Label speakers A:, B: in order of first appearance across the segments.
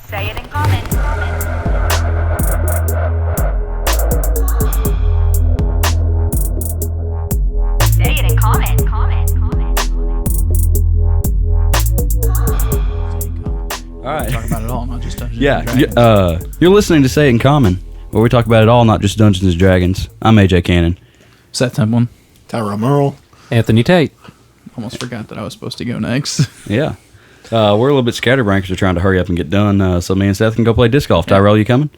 A: Say it in common. Say it in common.
B: All right.
C: Talk about it all, not just Dungeons
B: Yeah,
C: and Dragons.
B: you're listening to Say It in Common, where we talk about it all, not just Dungeons and Dragons. I'm AJ Cannon.
C: Seth Templin.
D: Tyrel Merle.
E: Anthony Tate.
C: Almost forgot that I was supposed to go next.
B: Yeah. We're a little bit scatterbrained because we're trying to hurry up and get done, so me and Seth can go play disc golf. Tyrell, you coming?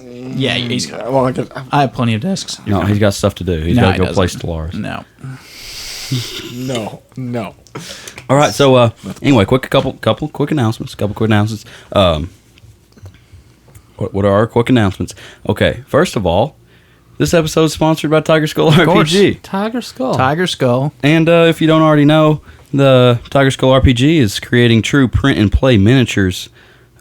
C: Yeah, he's got.
D: Well,
C: I have plenty of discs.
B: No, he's got stuff to do. He's
C: No,
B: got
C: he
B: to go play
C: doesn't.
B: Stellaris.
C: No.
D: no.
B: All right, so anyway, couple quick announcements. What are our quick announcements? Okay, first of all, this episode is sponsored by Tiger Skull RPG.
E: Tiger Skull.
C: Tiger Skull.
B: And if you don't already know, the Tiger Skull RPG is creating true print-and-play miniatures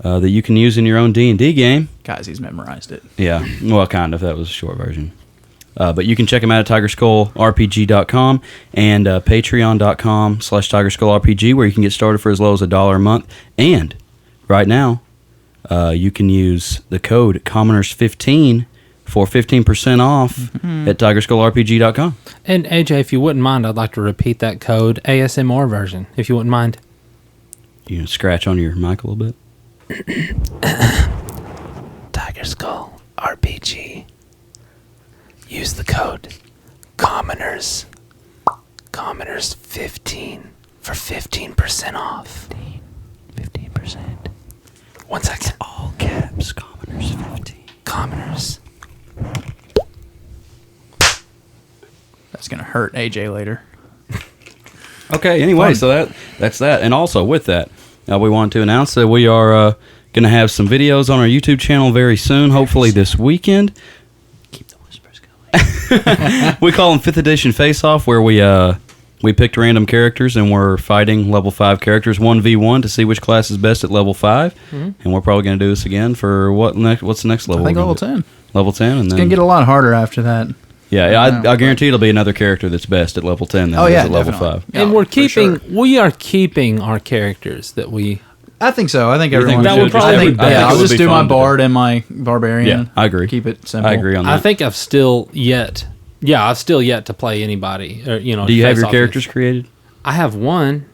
B: that you can use in your own D&D game.
C: Guys, he's memorized it.
B: Yeah, well, kind of. That was a short version. But you can check them out at TigerSkullRPG.com and Patreon.com/TigerSkullRPG, where you can get started for as low as $1 a month. And right now, you can use the code Commoners15 for 15% off at TigerSkullRPG.com.
E: And AJ, if you wouldn't mind, I'd like to repeat that code, ASMR version, if you wouldn't mind.
B: You can scratch on your mic a little bit.
E: Tiger Skull RPG. Use the code Commoners 15 for 15% off. 15%. 1 second.
B: All caps, Commoners 15.
E: Commoners.
C: That's going to hurt AJ later.
B: Okay, anyway,
C: Fun.
B: so that's that. And also with that, we want to announce that we are going to have some videos on our YouTube channel very soon, hopefully this weekend.
E: Keep the whispers going.
B: We call them 5th edition face-off, where we picked random characters and we're fighting level 5 characters 1v1 to see which class is best at level 5. And we're probably going to do this again for what's the next level?
C: I think
B: we're
C: level
B: gonna do?
C: 10.
B: Level 10, and
C: It's
B: then
C: going to get a lot harder after that.
B: I guarantee it'll be another character that's best at level 10 than it is at level 5.
C: Yeah,
E: And we are
C: for sure.
E: keeping our characters that we...
C: I think so. I think
B: You think
C: everyone
B: we
E: That
B: should
E: would
B: just
E: probably
B: have
E: be
B: it-
E: better.
B: I think
C: I'll
B: it would
C: just
B: be
C: do my
B: fun to
C: bard and my barbarian.
B: Yeah, I agree.
C: Keep it simple.
B: I agree on that.
E: I think I've still yet to play anybody. Or,
B: Do you have your characters created?
E: I have one.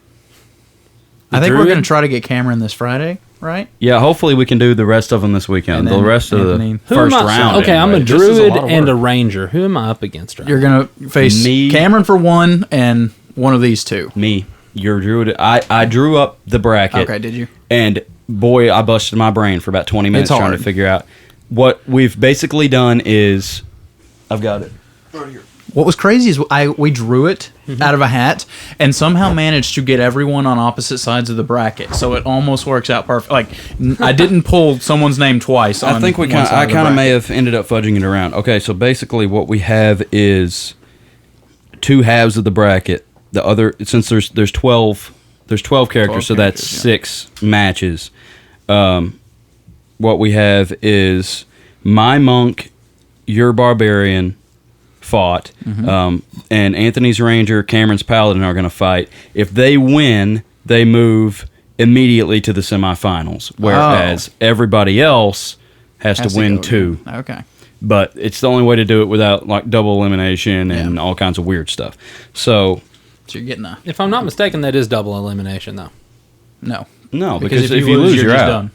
C: I think we're
E: Druid?
C: going to try to get Cameron this Friday, right?
B: Yeah, hopefully we can do the rest of them this weekend.
C: And
B: The
C: then
B: rest of the
C: Anthony.
B: first
E: Who am I-
B: round.
E: Okay, I'm a
B: anyway.
C: This is a
E: druid
C: lot of
E: and a
C: work.
E: ranger. Who am I up against right
C: You're going to face
B: Me.
C: Cameron for one and one of these two.
B: Me, your druid. I drew up the bracket.
C: Okay, did you?
B: And boy, I busted my brain for about 20 minutes
C: It's
B: trying to
C: hard.
B: figure out. What we've basically done is, I've got it.
C: What was crazy is we drew it out of a hat and somehow managed to get everyone on opposite sides of the bracket. So it almost works out perfect. Like, I didn't pull someone's name twice.
B: I think I kind of may
C: have.
B: have ended up fudging it around. Okay, so basically what we have is 2 halves of the bracket. The other, since there's 12 characters, so that's 6 matches. What we have is my monk, your barbarian fought, and Anthony's ranger, Cameron's paladin are going to fight. If they win, they move immediately to the semifinals, whereas everybody else has to win
C: go
B: 2.
C: again. Okay.
B: But it's the only way to do it without like double elimination and all kinds of weird stuff. So
C: So you're getting a...
E: If I'm not mistaken, that is double elimination, though.
C: No.
B: no, because if you lose, you're
C: just
B: out.
C: done.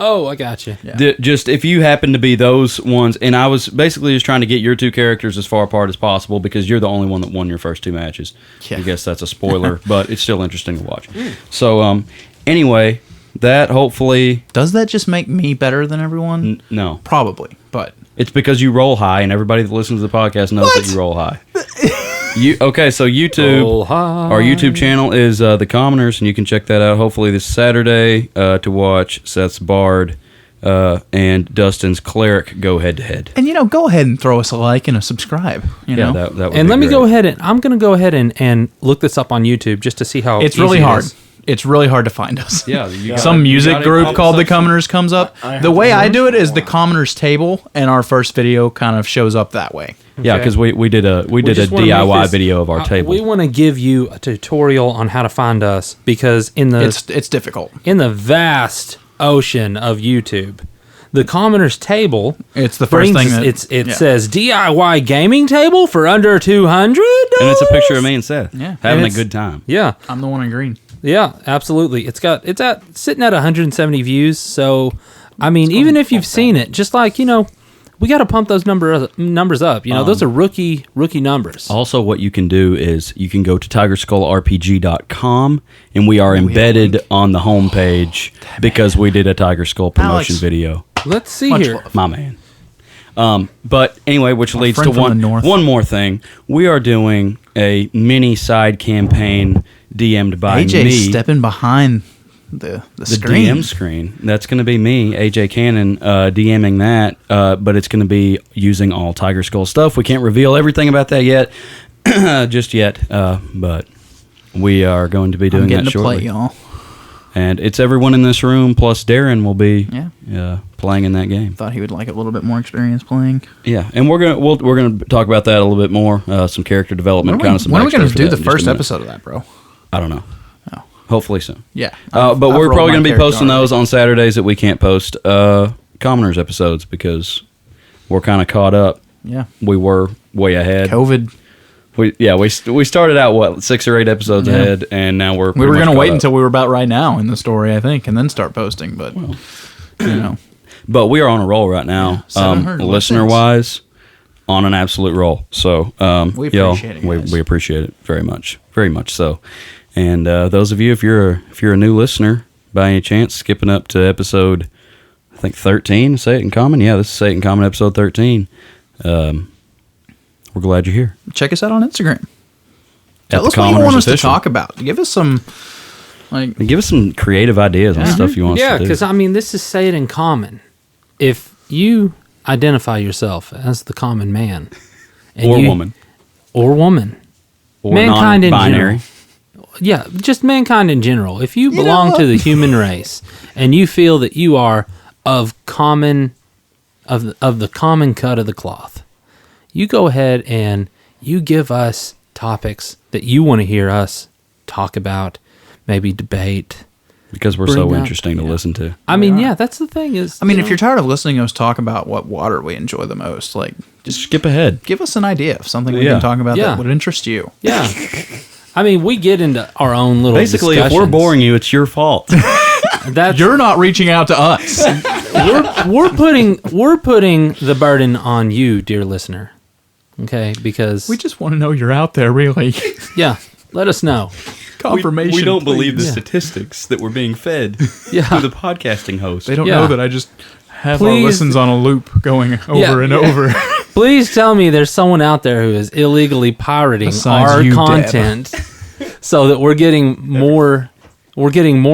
E: Oh, I got you.
C: Yeah.
B: Just if you happen to be those ones, and I was basically just trying to get your 2 characters as far apart as possible because you're the only one that won your first 2 matches.
C: Yeah.
B: I guess that's a spoiler, but it's still interesting to watch. So, anyway, that hopefully
C: Does that just make me better than everyone?
B: no,
C: Probably, but...
B: it's because you roll high, and everybody that listens to the podcast knows that you roll high. So YouTube,
E: Roll high.
B: our YouTube channel is The Commoners, and you can check that out hopefully this Saturday to watch Seth's Bard and Dustin's Cleric go head to head.
C: And, go ahead and throw us a like and a subscribe. You know?
B: that would
E: And
B: be
E: let me
B: great.
E: go ahead and I'm going to go ahead and look this up on YouTube just to see how
C: It's
E: easy
C: really
E: it
C: hard.
E: is.
C: It's really hard to find us.
B: Yeah, you got
C: Some
B: it. You
C: music
B: got it.
C: group
B: All
C: called
B: the
C: The Commoners comes up.
D: I
C: The
D: have
C: way
D: to
C: I
D: learn
C: do it is
D: for a
C: the
D: while.
C: Commoners table, and our first video kind of shows up that way.
B: Yeah, because we did a
E: just wanna make
B: DIY
E: this-
B: video of our table.
E: We want to give you a tutorial on how to find us because in the
C: It's difficult.
E: in the vast ocean of YouTube. The Commoner's Table.
C: It's the first thing that
E: it says DIY gaming table for under $200.
B: And it's a picture of me and Seth having a good time.
E: Yeah,
C: I'm the one in green.
E: yeah, absolutely. It's sitting at 170 views. So, I mean, even if you've seen it, just like we got to pump those numbers up. Those are rookie numbers.
B: Also, what you can do is you can go to TigerSkullRPG.com, and we are embedded on the homepage because we did a Tiger Skull promotion video.
E: Let's see
C: Much
E: here.
C: love.
B: My man. But anyway, which leads to
C: friend from the north.
B: one more thing. We are doing a mini side campaign DM'd by
C: AJ
B: me.
C: stepping behind the
B: The
C: screen.
B: DM screen. That's going to be me, AJ Cannon, DMing that. But it's going to be using all Tiger Skull stuff. We can't reveal everything about that yet, just yet. But we are going to be doing
C: getting
B: that
C: to
B: shortly.
C: play, y'all.
B: And it's everyone in this room plus Darren will be playing in that game.
C: Thought he would like a little bit more experience playing.
B: Yeah, and we're gonna talk about that a little bit more. Some character development, kind of some.
C: When are we
B: going to
C: do the first episode of that, bro?
B: I don't know.
C: Oh.
B: Hopefully soon.
C: Yeah.
B: But
C: I've
B: we're
C: rolled
B: probably
C: my
B: going to be
C: character
B: posting
C: already.
B: those on Saturdays that we can't post Commoners episodes because we're kind of caught up.
C: Yeah.
B: We were way ahead.
C: COVID.
B: We started out 6 or 8 episodes ahead, and now we're
C: We were going to wait until we were about right now in the story, I think, and then start posting. But
B: But we are on a roll right now,
C: 700
B: listener wise, on an absolute roll. So
C: We appreciate it, guys.
B: we appreciate it very much so. And those of you, if you're a new listener by any chance, skipping up to episode, I think 13, Say It in Common. Yeah, this is Say It in Common episode 13. We're glad you're here.
C: check us out on Instagram. Tell
B: the
C: us what you
B: Commoners
C: want us to
B: Official.
C: talk about. Give us some,
B: And give us some creative ideas on stuff you want us
E: Yeah,
B: to do.
E: because this is Say It in Common. If you identify yourself as the common man, and
B: woman.
E: or woman,
B: Or
E: mankind in
B: non-binary.
E: general. Yeah, just mankind in general. If you belong to the human race and you feel that you are of the common cut of the cloth, you go ahead and you give us topics that you want to hear us talk about, maybe debate.
B: Because we're
E: Bring
B: so
E: up-
B: interesting to listen to.
E: I mean, yeah, that's the thing is.
C: if you're tired of listening to us talk about what water we enjoy the most,
B: Just skip ahead.
C: give us an idea of something we
B: Yeah.
C: can talk about
E: Yeah.
C: that would interest you.
E: Yeah. we get into our own little
B: Basically, if we're
E: discussions.
B: boring you, it's your fault.
E: That's,
C: You're not reaching out to us.
E: we're putting the burden on you, dear listener. Okay, because
C: We just want to know you're out there, really.
E: yeah, let us know.
C: Confirmation.
B: We don't believe the
E: Yeah.
B: statistics that we're being fed
E: Yeah.
B: through the podcasting host.
C: They don't
E: Yeah.
C: know that I just have our
E: Please.
C: listens on a loop going over
E: Yeah.
C: and over.
E: Please tell me there's someone out there who is illegally pirating
C: Besides
E: our
C: you, Deb.
E: content, so that we're getting more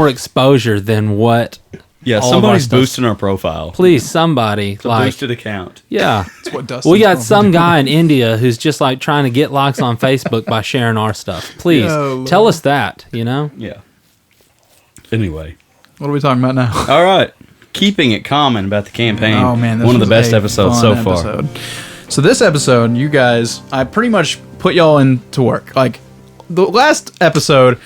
E: exposure than what.
B: Yeah,
E: all of
B: somebody's
E: our stuff-
B: boosting our profile.
E: Please, somebody
B: It's a
E: like
B: boosted account.
E: yeah.
C: That's what Dustin's
E: We got
C: going
E: some
C: to do.
E: guy in India who's just like trying to get likes on Facebook by sharing our stuff. Please
C: Yo.
E: tell us that.
B: Yeah. Anyway.
C: What are we talking about now?
B: All right. Keeping it common about the campaign.
C: Oh man, this
B: one of the
C: was
B: best
C: a
B: episodes so
C: fun
B: far.
C: episode. So this episode, you guys, I pretty much put y'all into work. Like the last episode,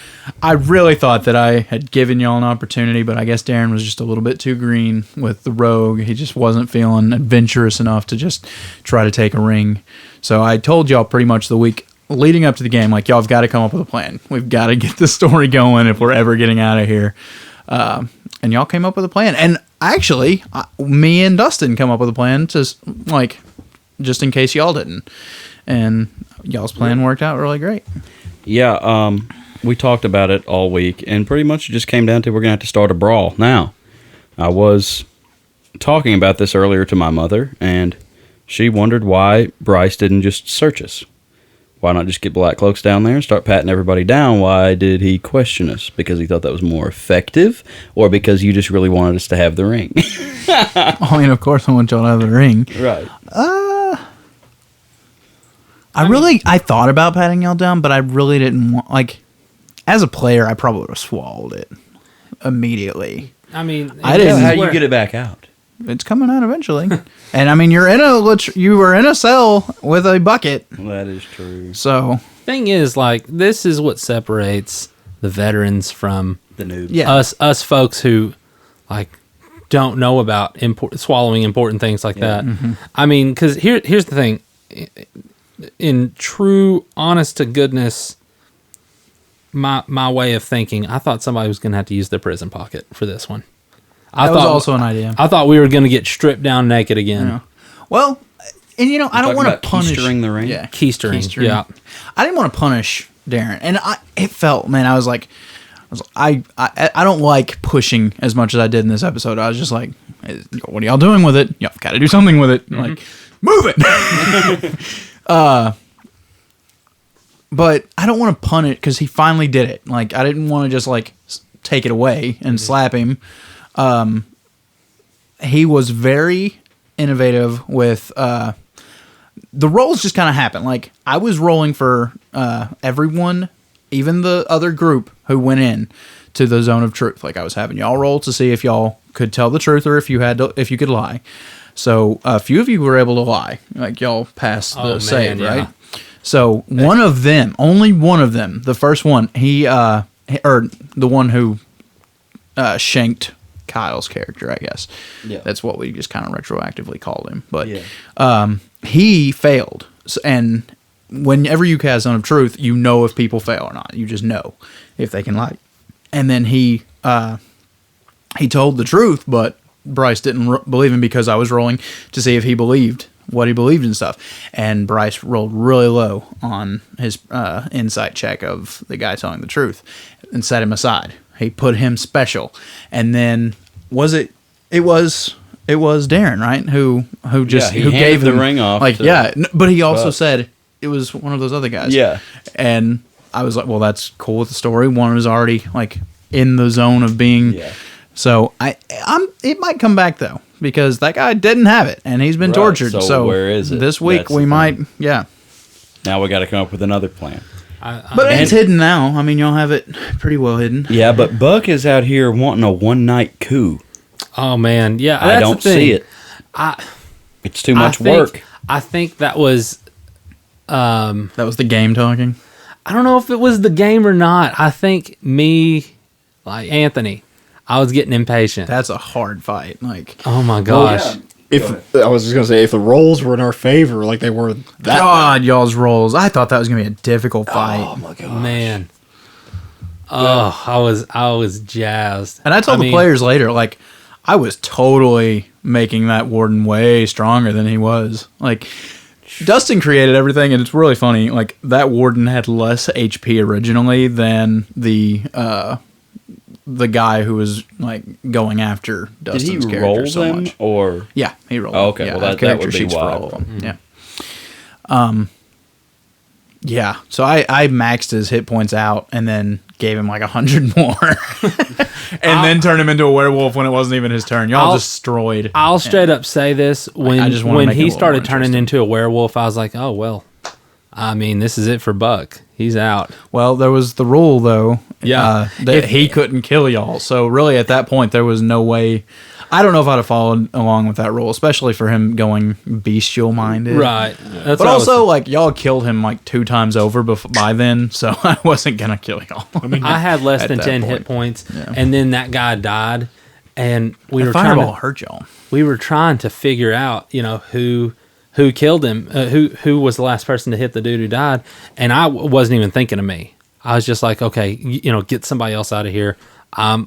C: I really thought that I had given y'all an opportunity, but I guess Darren was just a little bit too green with the rogue. He just wasn't feeling adventurous enough to just try to take a ring. So I told y'all pretty much the week leading up to the game, like, y'all have got to come up with a plan. We've got to get the story going if we're ever getting out of here. And y'all came up with a plan. And actually, me and Dustin come up with a plan to, like, just in case y'all didn't. And y'all's plan worked out really great.
B: Yeah, we talked about it all week, and pretty much it just came down to we're going to have to start a brawl. Now, I was talking about this earlier to my mother, and she wondered why Bryce didn't just search us. Why not just get Black Cloaks down there and start patting everybody down? Why did he question us? Because he thought that was more effective, or because you just really wanted us to have the ring?
C: I mean, of course I want y'all to have the ring.
B: Right.
C: I thought about patting y'all down, but I really didn't want, like, as a player, I probably would have swallowed it immediately.
E: I mean,
C: I didn't-
B: How do you get it back out?
C: It's coming out eventually. And I mean, you were in a cell with a bucket.
B: That is true.
C: So,
E: Thing is, like, this is what separates the veterans from
B: The noob.
C: yeah.
E: us folks who, like, don't know about swallowing important things like that. I mean, because here's the thing. In true, honest to goodness, my way of thinking, I thought somebody was going to have to use their prison pocket for this one.
C: That was also an idea.
E: I thought we were going to get stripped down naked again.
C: Yeah. Well, and I don't want to punish.
B: Keystering the ring?
C: Yeah,
E: Keystering. Yeah.
C: I didn't want to punish Darren, and it felt, man. I was like, I don't like pushing as much as I did in this episode. I was just like, what are y'all doing with it? Y'all got to do something with it. Like, move it. But I don't want to punish because he finally did it. Like, I didn't want to just like take it away and slap him. He was very innovative with the roles just kind of happened. Like, I was rolling for everyone, even the other group who went in to the zone of truth. Like, I was having y'all roll to see if y'all could tell the truth or if you could lie. So a few of you were able to lie. Like, y'all passed the save, right? So one of them, only one of them, the first one, or the one who shanked Kyle's character, I guess. Yeah. That's what we just kind of retroactively called him. But he failed. And whenever you cast Zone of Truth, you know if people fail or not. You just know if they can lie. And then he told the truth, but Bryce didn't believe him because I was rolling to see if he believed what he believed and stuff. And Bryce rolled really low on his insight check of the guy telling the truth and set him aside. He put him special. And then it was Darren, right? Who gave
B: the ring off.
C: Like, but he also said it was one of those other guys.
B: Yeah.
C: And I was like, well, that's cool with the story. One was already like in the zone of being. Yeah. So it might come back though, because that guy didn't have it and he's been tortured. So where is it? This week we might,
B: Now we got to come up with another plan.
C: But it's hidden now. I mean, y'all have it pretty well hidden.
B: Yeah, but Buck is out here wanting a one-night coup.
E: Oh man, yeah,
B: I don't see it. It's too much work.
E: I think that was
C: the game talking.
E: I don't know if it was the game or not. I think like Anthony, I was getting impatient.
C: That's a hard fight. Like,
E: oh my gosh.
D: Well, I was just gonna say, if the rolls were in our favor, like they were
C: y'all's rolls. I thought that was gonna be a difficult fight.
D: Oh my god,
E: man. Oh, I was jazzed.
C: And I told the players later, like, I was totally making that warden way stronger than he was. Like, Dustin created everything, and it's really funny. Like, that warden had less HP originally than the guy who was like going after Dustin's character
B: roll
C: so
B: them
C: much.
B: Or
C: yeah, he rolled.
B: Oh, okay,
C: yeah,
B: well that would be wild.
C: Yeah. Yeah. So I maxed his hit points out and then gave him like 100 more, and then turned him into a werewolf when it wasn't even his turn. Y'all destroyed.
E: I'll straight up say this: when he started turning into a werewolf, I was like, oh well. I mean, this is it for Buck. He's out.
C: Well, there was the rule, though.
E: Yeah.
C: That he couldn't kill y'all. So, really, at that point, there was no way. I don't know if I'd have followed along with that rule, especially for him going bestial-minded.
E: Right.
C: Yeah. But also, like, y'all killed him, like, 2 times over by then, so I wasn't going to kill y'all.
E: I mean, I had less than 10 hit points, and then that guy died, and we were trying to
C: hurt y'all.
E: We were trying to figure out, who killed him, who was the last person to hit the dude who died, and I wasn't even thinking of me. I was just like, okay, get somebody else out of here. I'm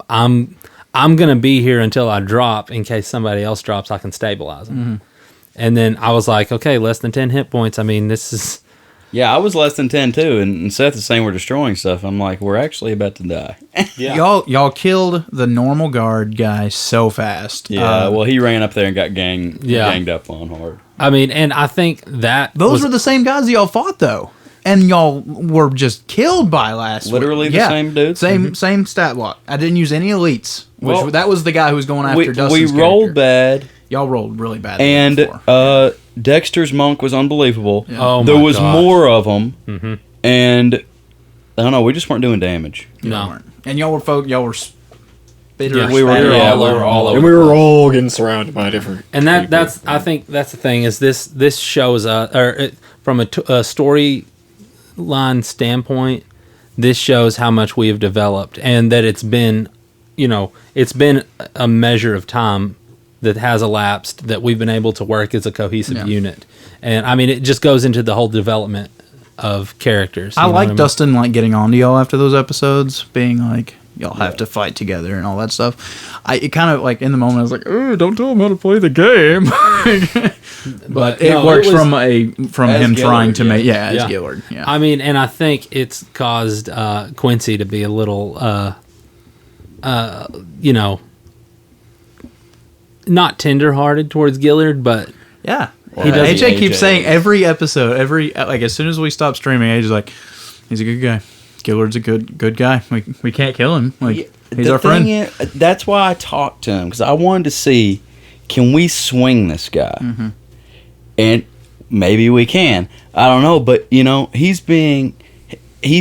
E: gonna be here until I drop. In case somebody else drops, I can stabilize them. Mm-hmm. And then I was like, okay, less than 10 hit points. I mean, this is.
B: Yeah, I was less than 10 too, and Seth is saying we're destroying stuff. I'm like, we're actually about to die.
C: Yeah. Y'all killed the normal guard guy so fast.
B: Yeah, well, he ran up there and got ganged up on hard.
E: I mean, and I think that
C: those were the same guys y'all fought though, and y'all were just killed by last week.
B: Literally the same dude.
C: Same stat block. I didn't use any elites. That was the guy who was going after Dustin's
B: We rolled bad.
C: Y'all rolled really bad.
B: And Dexter's monk was unbelievable.
C: Yeah.
E: Oh,
B: there was more of them, and I don't know. We just weren't doing damage.
E: No,
C: and y'all were.
B: Yeah, we were all over.
D: And we were all getting surrounded by different.
E: And that's I think that's the thing is this shows from a storyline standpoint, this shows how much we have developed and that it's been it's been a measure of time that has elapsed that we've been able to work as a cohesive unit. And I mean, it just goes into the whole development of characters.
C: I like Dustin like getting on to y'all after those episodes, being like, y'all have to fight together and all that stuff. It kind of like in the moment I was like, oh, don't tell him how to play the game. but it works from him trying to make as Gillard. Yeah.
E: I mean, and I think it's caused Quincy to be a little not tender-hearted towards Gillard, but
C: yeah.
E: AJ
C: keeps saying every episode, as soon as we stop streaming, AJ's like, he's a good guy. Gillard's a good guy. We can't kill him. He's our friend.
B: That's why I talked to him, because I wanted to see, can we swing this guy? Mm-hmm. And maybe we can. I don't know, but he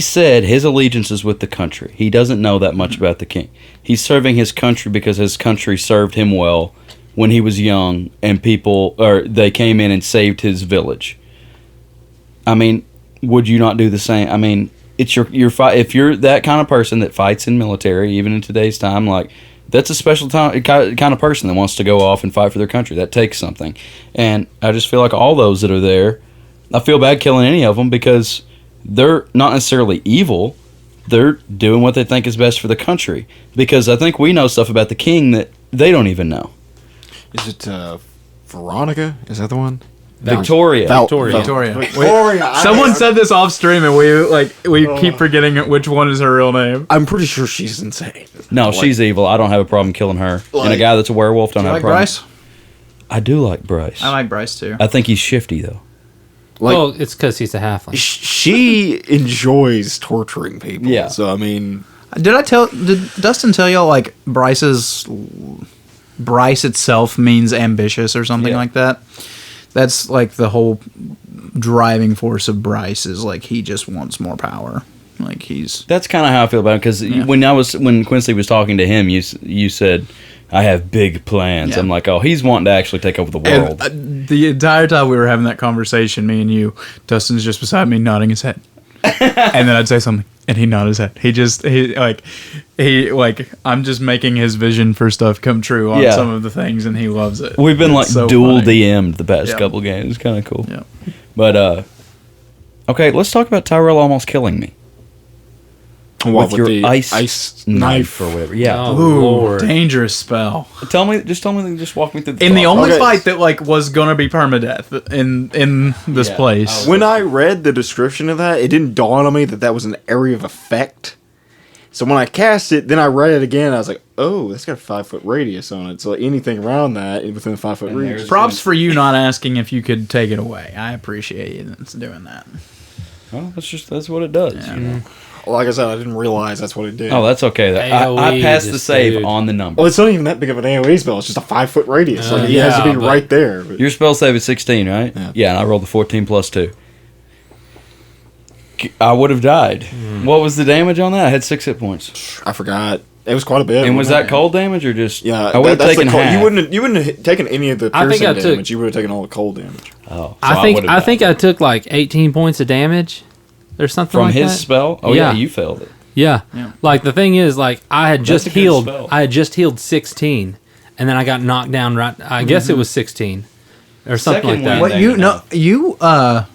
B: said his allegiance is with the country. He doesn't know that much about the king. He's serving his country because his country served him well when he was young, and they came in and saved his village. I mean, would you not do the same? I mean, it's your fight. If you're that kind of person that fights in military, even in today's time, like, that's a special kind of person that wants to go off and fight for their country. That takes something. And I just feel like all those that are there, I feel bad killing any of them, because they're not necessarily evil. They're doing what they think is best for the country. Because I think we know stuff about the king that they don't even know.
D: Is it Veronica? Is that the one?
B: Victoria.
C: Victoria. Someone said this off stream, and we keep forgetting which one is her real name.
D: I'm pretty sure she's insane.
B: No, she's evil. I don't have a problem killing her. And a guy that's a werewolf, don't have a problem.
C: Bryce?
B: I do like Bryce.
C: I like Bryce too.
B: I think he's shifty though.
E: Well, it's because he's a halfling.
D: She enjoys torturing people.
B: Yeah.
D: So I mean,
C: did Dustin tell y'all like Bryce itself means ambitious or something like that? That's like the whole driving force of Bryce is like he just wants more power. Like
B: That's kind of how I feel about it, because when Quincy was talking to him, you said, I have big plans. Yeah. I'm like, oh, he's wanting to actually take over the world.
C: And, the entire time we were having that conversation, me and you, Dustin's just beside me nodding his head. And then I'd say something, and he'd nod his head. I'm just making his vision for stuff come true on some of the things, and he loves it.
B: We've been dual DM'd the past couple games. It's kind of cool.
C: Yeah.
B: But, okay, let's talk about Tyrel almost killing me.
D: With
B: your
D: the
B: ice knife or whatever. Yeah.
E: Oh,
C: Ooh,
E: Lord.
C: Dangerous spell.
B: Just walk me through the
C: In the
B: plot.
C: only fight that was gonna be permadeath in this place.
D: When I read the description of that, it didn't dawn on me that was an area of effect. So when I cast it, then I read it again. I was like, oh, that's got a 5-foot radius on it. So anything around that within the 5-foot radius.
C: Props for you not asking if you could take it away. I appreciate you doing that.
B: Well, that's what it does.
C: Yeah.
B: You know?
D: Like I said, I didn't realize that's what it did.
B: Oh, that's okay. I passed the save
E: dude.
B: on the number.
D: Well, it's not even that big of an AoE spell. It's just a 5-foot radius. He has to be right there. But.
B: Your spell save is 16, right? Yeah, and I rolled the 14 plus 2. I would have died. What was the damage on that? I had 6 hit points.
D: I forgot. It was quite a bit.
B: And was that cold damage or just?
D: Yeah,
B: I would have taken half.
D: You wouldn't have taken any of the piercing damage. You would have taken all the cold damage.
B: Oh, so
E: I think I took like 18 points of damage or something
B: from
E: like that.
B: his spell. Oh yeah, you failed it.
E: Yeah. Like the thing is, like I had just healed.
B: spell.
E: I had just healed 16, and then I got knocked down. Right. I guess it was 16 or something
B: Second
E: like that.
B: one.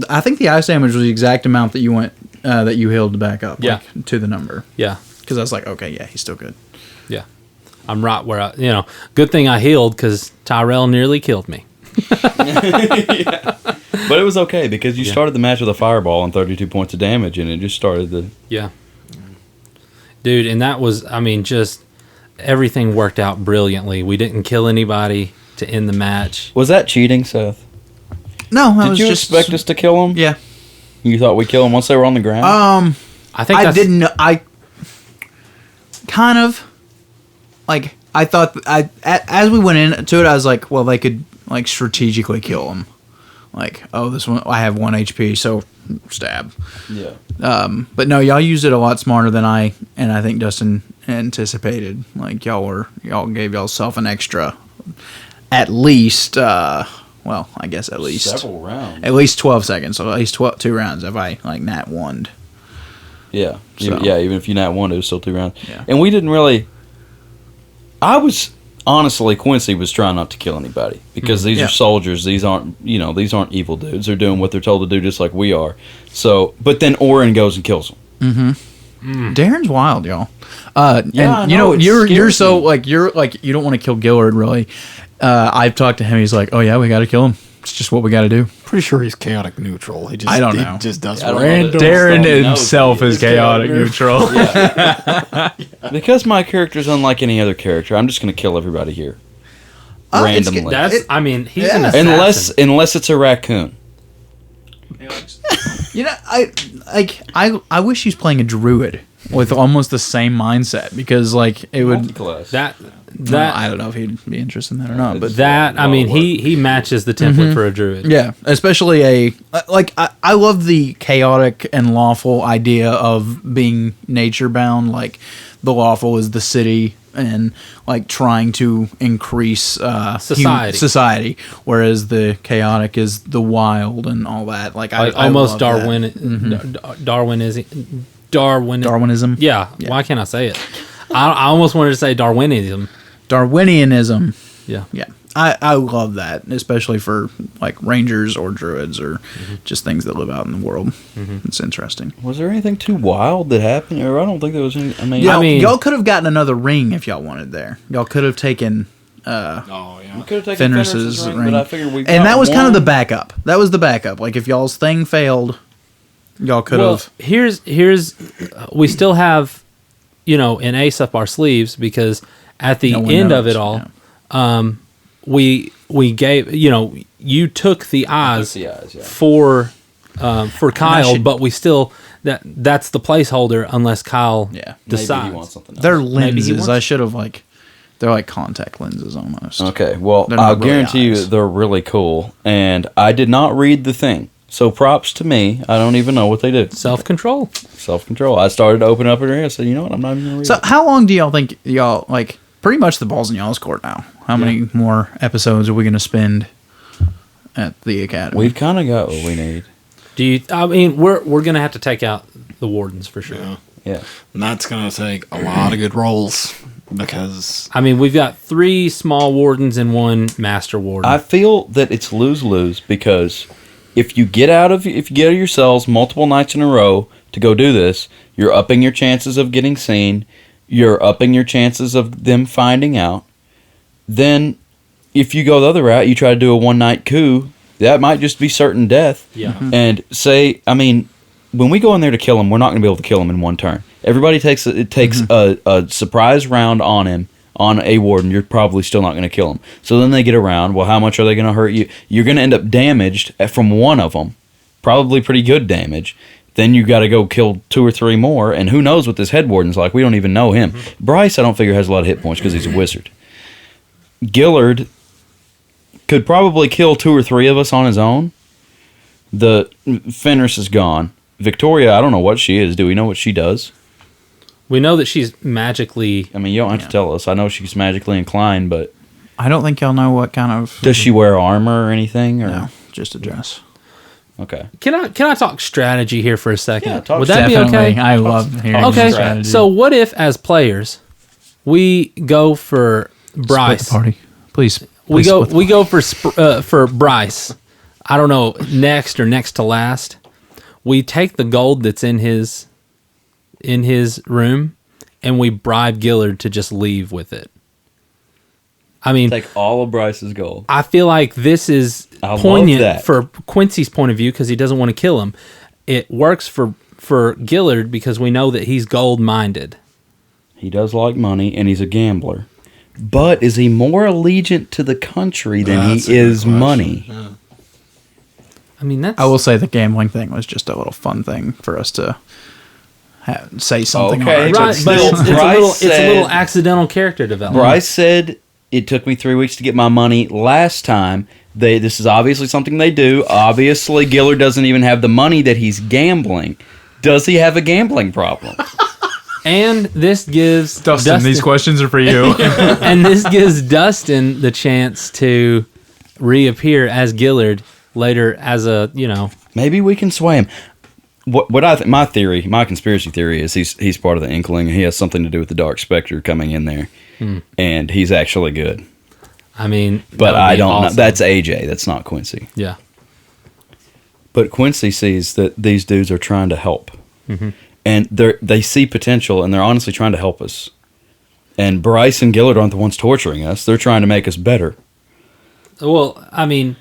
C: I think the ice damage was the exact amount that you went that you healed back up.
E: Yeah.
C: To the number.
E: Yeah.
C: Because I was like, okay, yeah, he's still good.
E: Yeah. I'm right where good thing I healed because Tyrel nearly killed me.
B: Yeah. But it was okay because you started the match with a fireball and 32 points of damage, and it just started the.
E: Yeah. Dude, and that was, just everything worked out brilliantly. We didn't kill anybody to end the match.
B: Was that cheating, Seth?
C: No,
B: Did you expect us to kill them?
C: Yeah.
B: You thought we'd kill them once they were on the ground?
E: I think
C: I didn't know. I kind of like. I thought as we went into it, I was like, well, they could like strategically kill them. Like, oh, this one I have 1 HP, so stab.
B: Yeah.
C: But no, y'all used it a lot smarter than I think Dustin anticipated. Like y'all gave yourself an extra, at least. Well, I guess at least
B: several rounds.
C: At least 12 seconds. So at least 2 rounds if I like nat 1'd.
B: Yeah.
C: So.
B: Yeah, even if you nat 1, it was still 2 rounds.
C: Yeah.
B: And we didn't really. Honestly, Quincy was trying not to kill anybody because these are soldiers. These aren't evil dudes. They're doing what they're told to do, just like we are. So, but then Oren goes and kills them.
C: Darren's wild, y'all.
B: I
C: And
B: know, it
C: you're
B: scares
C: so
B: me.
C: like you don't want to kill Gillard really. I've talked to him. He's like, oh yeah, we got to kill him. It's just what we got to do.
D: Pretty sure he's chaotic neutral. He just,
C: I don't know.
D: He just does
B: I don't know
D: random.
B: that-
C: Darren
B: He knows
C: himself
B: he
C: is chaotic neutral.
B: Because my character's unlike any other character, I'm just going to kill everybody here randomly.
E: That's. I mean, he's an
B: unless
E: assassin.
B: unless it's a raccoon.
C: You know, I wish he's playing a druid with almost the same mindset because like it would.
B: Multiclass.
E: That
C: I don't know if he'd be interested in that or not, but
E: that I mean, he matches the template for a druid.
C: yeah, especially I love the chaotic and lawful idea of being nature bound. Like the lawful is the city and like trying to increase society, whereas the chaotic is the wild and all that. Like I
E: almost
C: love that. Darwinism.
E: Yeah, why can't I say it? I almost wanted to say Darwinism.
C: Darwinianism.
E: Yeah.
C: Yeah. I love that, especially for like rangers or druids or just things that live out in the world. It's interesting.
B: Was there anything too wild that happened? Or I don't think there was any. I mean,
C: Y'all could have gotten another ring if y'all wanted there. Y'all could have taken
B: we could have taken
C: Fenris's ring.
B: but I figured we
C: and that was kind of the backup. That was the backup. Like if y'all's thing failed, y'all could
E: Well,
C: have.
E: here's we still have, an ace up our sleeves because at the
C: No one
E: end of
C: knows,
E: it all, we gave you took the eyes
B: the eyes, yeah.
E: for Kyle,
C: should-
E: but we still that's the placeholder unless Kyle decides.
B: Maybe he wants something else.
C: They're
E: Maybe he
C: lenses.
E: wants-
C: I should have they're like contact lenses almost.
B: Okay, well,
C: They're not
B: I'll
C: really
B: guarantee you
C: eyes.
B: they're really cool. And I did not read the thing. So props to me. I don't even know what they do.
E: Self-control.
B: Self-control. I started to open up it and I said, you know what, I'm not even going to read
C: So
B: it.
C: how long do y'all think y'all like? Pretty much the ball's in y'all's court now. How many more episodes are we going to spend at the academy?
B: We've kind of got what we need.
E: I mean, we're gonna have to take out the wardens for sure.
B: Yeah.
D: And that's going to take a lot of good rolls because
E: I mean, we've got 3 small wardens and 1 master warden.
B: I feel that it's lose-lose because if you get out of your cells multiple nights in a row to go do this, you're upping your chances of getting seen. You're upping your chances of them finding out. Then, if you go the other route, you try to do a one-night coup, that might just be certain death.
E: Yeah.
B: And when we go in there to kill him, we're not going to be able to kill him in one turn. Everybody takes a surprise round on him, on a warden. You're probably still not going to kill him. So then they get around. Well, how much are they going to hurt you? You're going to end up damaged from one of them, probably pretty good damage. Then you got to go kill 2 or 3 more, and who knows what this head warden's like? We don't even know him. Bryce, I don't figure has a lot of hit points because he's a wizard. Gillard could probably kill 2 or 3 of us on his own. The Fenris is gone. Victoria, I don't know what she is. Do we know what she does?
E: We know that she's magically.
B: I mean, you don't have to tell us. I know she's magically inclined, but
C: I don't think y'all know what kind of.
B: does she wear armor or anything? Or
C: No, just a dress.
B: Okay.
E: Can I talk strategy here for a second?
B: Yeah, talk
E: Would that
C: Definitely.
E: be okay?
C: I love hearing
E: Okay.
C: strategy.
E: So what if, as players, we go for
C: Split
E: Bryce?
C: the party, please.
E: We
C: split the
E: go for Bryce. I don't know, next or next to last. We take the gold that's in his room, and we bribe Gillard to just leave with it. I mean,
B: Take all of Bryce's gold.
E: I feel like this is
B: I love
E: poignant
B: that.
E: for Quincy's point of view because he doesn't want to kill him. It works for Gillard because we know that he's gold-minded.
B: He does like money, and he's a gambler. But is he more allegiant to the country than
D: That's a
B: he
D: good
B: is
D: question.
B: money?
D: Yeah.
E: I mean, that's...
C: I will say the gambling thing was just a little fun thing for us to say something.
B: Okay,
C: on
B: but
C: our
E: Right,
C: team.
E: but
B: still,
E: it's a
B: Bryce
E: little, it's a little
B: said-
E: accidental character development.
B: Bryce said it took me 3 weeks to get my money last time. This is obviously something they do. Obviously, Gillard doesn't even have the money that he's gambling. Does he have a gambling problem?
E: And this gives
C: Dustin, these questions are for you.
E: and this gives Dustin the chance to reappear as Gillard later as a,
B: Maybe we can sway him. What I think, my conspiracy theory is he's part of the Inkling. And he has something to do with the Dark Spectre coming in there. and he's actually good.
E: I mean,
B: But
E: that would
B: I
E: be
B: don't know.
E: awesome.
B: That's AJ. That's not Quincy.
E: Yeah.
B: But Quincy sees that these dudes are trying to help,
E: Mm-hmm.
B: and they see potential, and they're honestly trying to help us. And Bryce and Gillard aren't the ones torturing us; they're trying to make us better.
E: Well, I mean,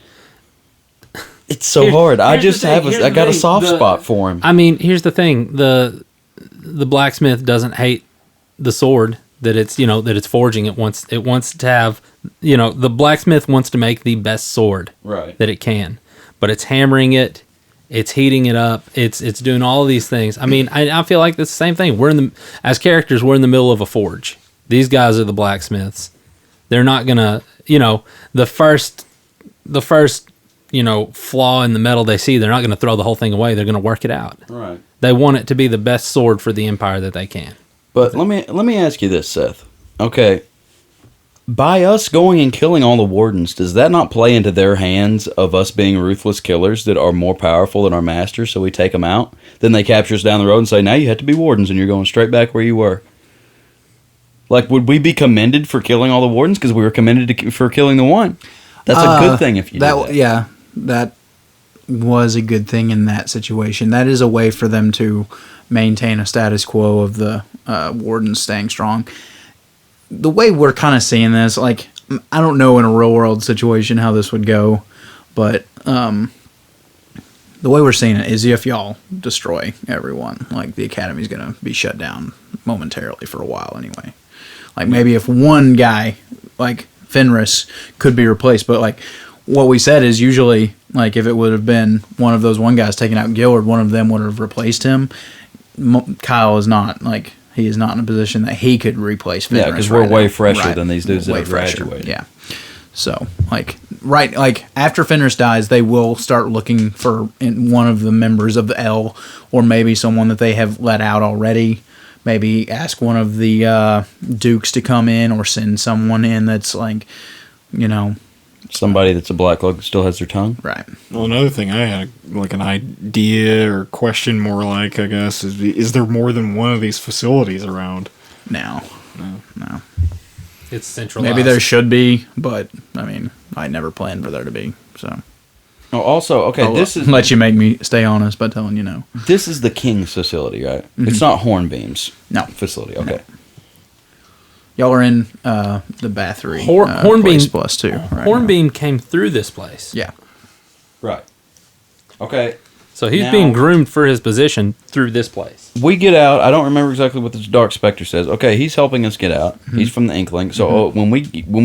B: It's so
E: Here's-
B: hard. I
E: here's the
B: just
E: thing,
B: have
E: here's
B: I
E: the
B: got a
E: thing,
B: soft
E: the-
B: spot for him.
E: I mean, here's the thing: the blacksmith doesn't hate the sword that it's forging. It wants to have, the blacksmith wants to make the best sword
B: Right.
E: that it can, but it's hammering it, it's heating it up, it's doing all of these things. I mean, I feel like it's the same thing. As characters, we're in the middle of a forge. These guys are the blacksmiths. They're not gonna, the first flaw in the metal they see, they're not going to throw the whole thing away. They're going to work it out.
B: Right.
E: They want it to be the best sword for the Empire that they can.
B: But let me ask you this, Seth. Okay. By us going and killing all the wardens, does that not play into their hands of us being ruthless killers that are more powerful than our masters, so we take them out? Then they capture us down the road and say, now you have to be wardens, and you're going straight back where you were. Like, would we be commended for killing all the wardens because we were commended for killing the one? That's a good thing if you do that.
C: Yeah, that was a good thing in that situation. That is a way for them to maintain a status quo of the wardens staying strong. The way we're kind of seeing this, like, I don't know in a real world situation how this would go, but the way we're seeing it is if y'all destroy everyone, like, the Academy's going to be shut down momentarily for a while anyway. Like, maybe if one guy, like Fenris, could be replaced, but, like, what we said is usually, like, if it would have been one of those one guys taking out Gillard, one of them would have replaced him. Kyle is not, like, he is not in a position that he could replace Fenris.
B: Yeah, because we're way
C: now.
B: fresher than these dudes that
C: Way
B: have
C: fresher,
B: graduated.
C: Yeah. So, like, after Fenris dies, they will start looking for one of the members of the L, or maybe someone that they have let out already. Maybe ask one of the dukes to come in, or send someone in that's, like,
B: Somebody that's a black lug that still has their tongue.
C: right.
D: Well, another thing I had, like, an idea or question more like, I guess, is there more than one of these facilities around?
C: No.
E: It's centralized.
C: Maybe there should be, but, I mean, I never planned for there to be, so.
B: Oh, also, okay,
C: I'll
B: this is
C: let you make me stay honest by telling you no.
B: this is the King's facility, right? It's not Hornbeam's
C: No.
B: facility. Okay.
C: Y'all are in the Bathory
E: Hornbeam
C: place plus 2. Right
E: Hornbeam came through this place.
C: now. Yeah.
B: Right. Okay.
E: So he's
B: Now-
E: being groomed for his position through this place.
B: We get out. I don't remember exactly what the Dark Spectre says. Okay, he's helping us get out. He's from the Inkling. So when we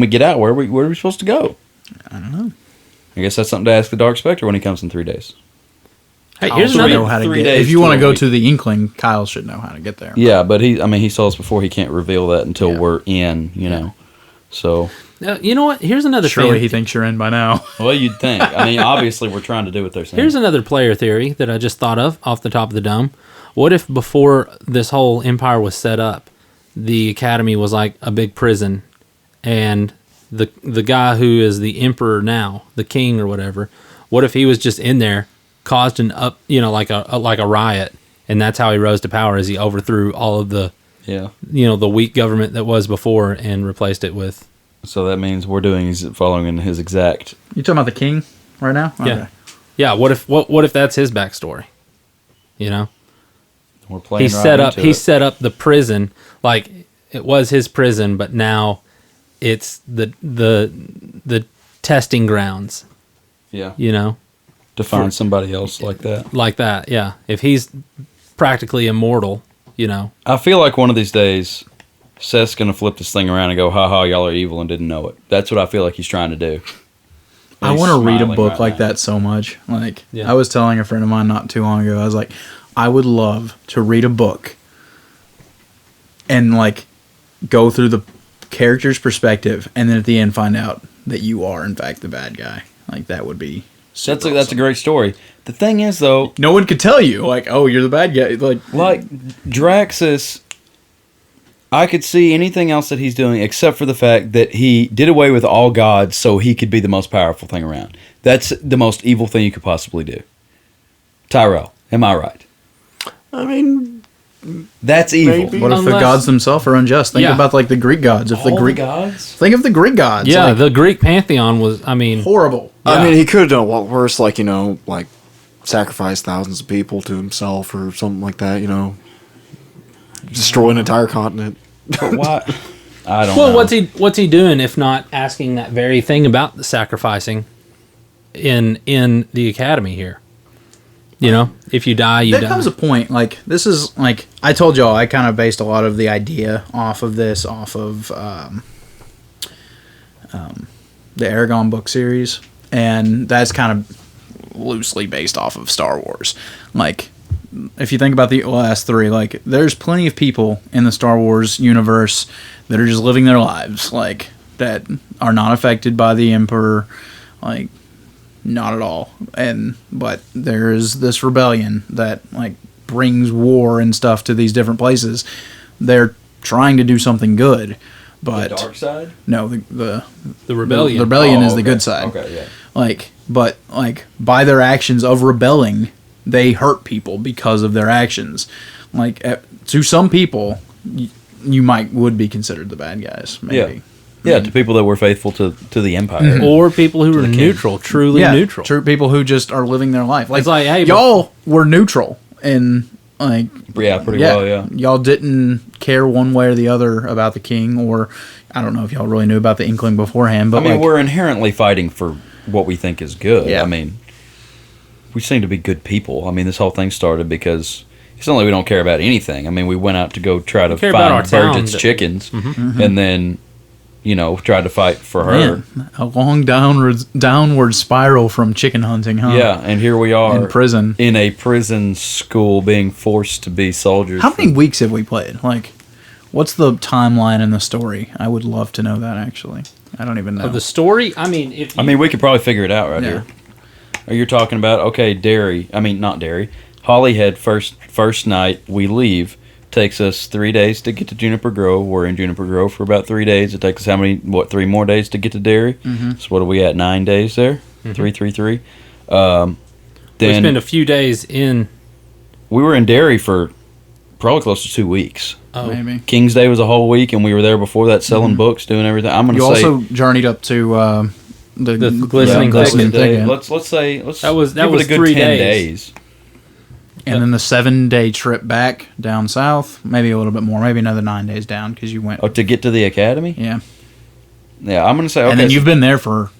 B: get out, where are we supposed to go?
C: I don't know.
B: I guess that's something to ask the Dark Spectre when he comes in 3 days.
E: Hey,
C: Kyle
E: here's
C: should
E: another.
C: know how to
B: 3
C: get.
B: days
C: If you
B: to
C: want
B: a
C: to go
B: week.
C: to the Inkling, Kyle should know how to get there.
B: Yeah, but he saw us before. He can't reveal that until
C: Yeah.
B: we're in. You know. So
E: You know what? Here's another.
C: Surely he thinks you're in by now.
B: well, you'd think. I mean, obviously, we're trying to do what they're saying.
E: Here's another player theory that I just thought of off the top of the dome. What if before this whole empire was set up, the Academy was like a big prison, and the guy who is the emperor now, the king or whatever, what if he was just in there, caused like a riot, and that's how he rose to power, as he overthrew all of the
B: Yeah.
E: the weak government that was before and replaced it with.
B: So that means following in his exact.
C: You talking about the king right now?
E: Yeah. Yeah, what if that's his backstory?
B: We're playing.
E: He set up the prison, like it was his prison, but now it's the testing grounds,
B: Yeah.
E: to
B: find somebody else like that.
E: like that. Yeah. If he's practically immortal,
B: I feel like one of these days, Seth's gonna flip this thing around and go, "Ha ha, y'all are evil and didn't know it." That's what I feel like he's trying to do.
C: I
B: He's
C: want to read a
B: smiling
C: book
B: right
C: like
B: now.
C: that so much. Like,
E: Yeah.
C: I was telling a friend of mine not too long ago, I was like, I would love to read a book and, like, go through the character's perspective, and then at the end find out that you are, in fact, the bad guy. Like, that would be super
B: That's a
C: awesome.
B: great story. The thing is, though,
C: No one could tell you, like, oh, you're the bad guy.
B: like Draxus, I could see anything else that he's doing except for the fact that he did away with all gods so he could be the most powerful thing around. That's the most evil thing you could possibly do. Tyrel, am I right?
D: I mean,
B: That's evil.
D: Maybe.
C: What if the
E: Unless-
C: gods themselves are unjust? Think
E: Yeah.
C: about like the Greek gods. If the
B: All
C: Greek
B: gods?
C: think of the Greek gods.
E: Yeah,
C: like,
E: the Greek pantheon was. I mean,
C: horrible.
D: I
E: Yeah.
D: mean, he could have done a lot worse, like, like sacrifice thousands of people to himself or something like that, destroy an entire continent.
B: But why? I don't
E: well,
B: know.
E: what's he doing if not asking that very thing about the sacrificing in the academy here? If you die, you
C: There
E: die.
C: comes a point, like, this is, like, I told y'all, I kind of based a lot of the idea off of the Aragon book series, and that's kind of loosely based off of Star Wars. Like, if you think about the last three, like, there's plenty of people in the Star Wars universe that are just living their lives, like, that are not affected by the Emperor, like, not at all. But there is this rebellion that, like, brings war and stuff to these different places. They're trying to do something good, but
B: The dark side?
C: no, the
E: rebellion.
C: The rebellion
B: Oh,
C: is the
B: okay.
C: good side.
B: Okay, yeah.
C: But by their actions of rebelling, they hurt people because of their actions. Like, to some people, you would be considered the bad guys. Maybe.
B: Yeah, to people that were faithful to the Empire.
E: or people who are
B: king.
E: neutral, truly neutral.
C: True people who just are living their life. Like,
E: It's like, hey,
C: y'all were neutral, and like,
B: Yeah, pretty well, yeah.
C: y'all didn't care one way or the other about the king, or I don't know if y'all really knew about the Inkling beforehand. But
B: I mean,
C: like,
B: we're inherently fighting for what we think is good.
C: Yeah.
B: I mean, we seem to be good people. I mean, this whole thing started because it's not like we don't care about anything. I mean, we went out to go try to
E: care about our
B: find
E: town,
B: Burgett's
E: but-
B: chickens, and then, tried to fight for her.
C: man, a long downward spiral from chicken hunting, huh?
B: Yeah, and here we are
C: In prison.
B: in a prison school, being forced to be soldiers.
C: How many weeks have we played? Like, what's the timeline in the story? I would love to know that, actually. I don't even know.
E: Of the story, I mean, if you,
B: I mean, we could probably figure it out right
C: Yeah.
B: here. Or you're talking about, okay, Derry. I mean, not Derry. Hollyhead, first night, we leave. Takes us 3 days to get to Juniper Grove. We're in Juniper Grove for about 3 days. It takes us 3 more days to get to Derry?
C: Mm-hmm.
B: So what are we at, 9 days there? 3.
E: we
B: Then
E: spend a few days in.
B: we were in Derry for probably close to 2 weeks.
E: Oh,
C: Maybe.
B: King's Day was a whole week, and we were there before that selling books, doing everything. I'm going
C: You
B: to say
C: also journeyed up to the
E: Glistening
C: Glistening
B: Day.
C: Thicket.
B: Let's say
E: That was
B: give it
E: was
B: a good
E: 3
B: 10
E: days.
C: And then the 7-day trip back down south, maybe a little bit more, maybe another 9 days down because you went.
B: Oh, to get to the academy?
C: Yeah,
B: Yeah, I'm going to say, okay.
C: and then you've been there for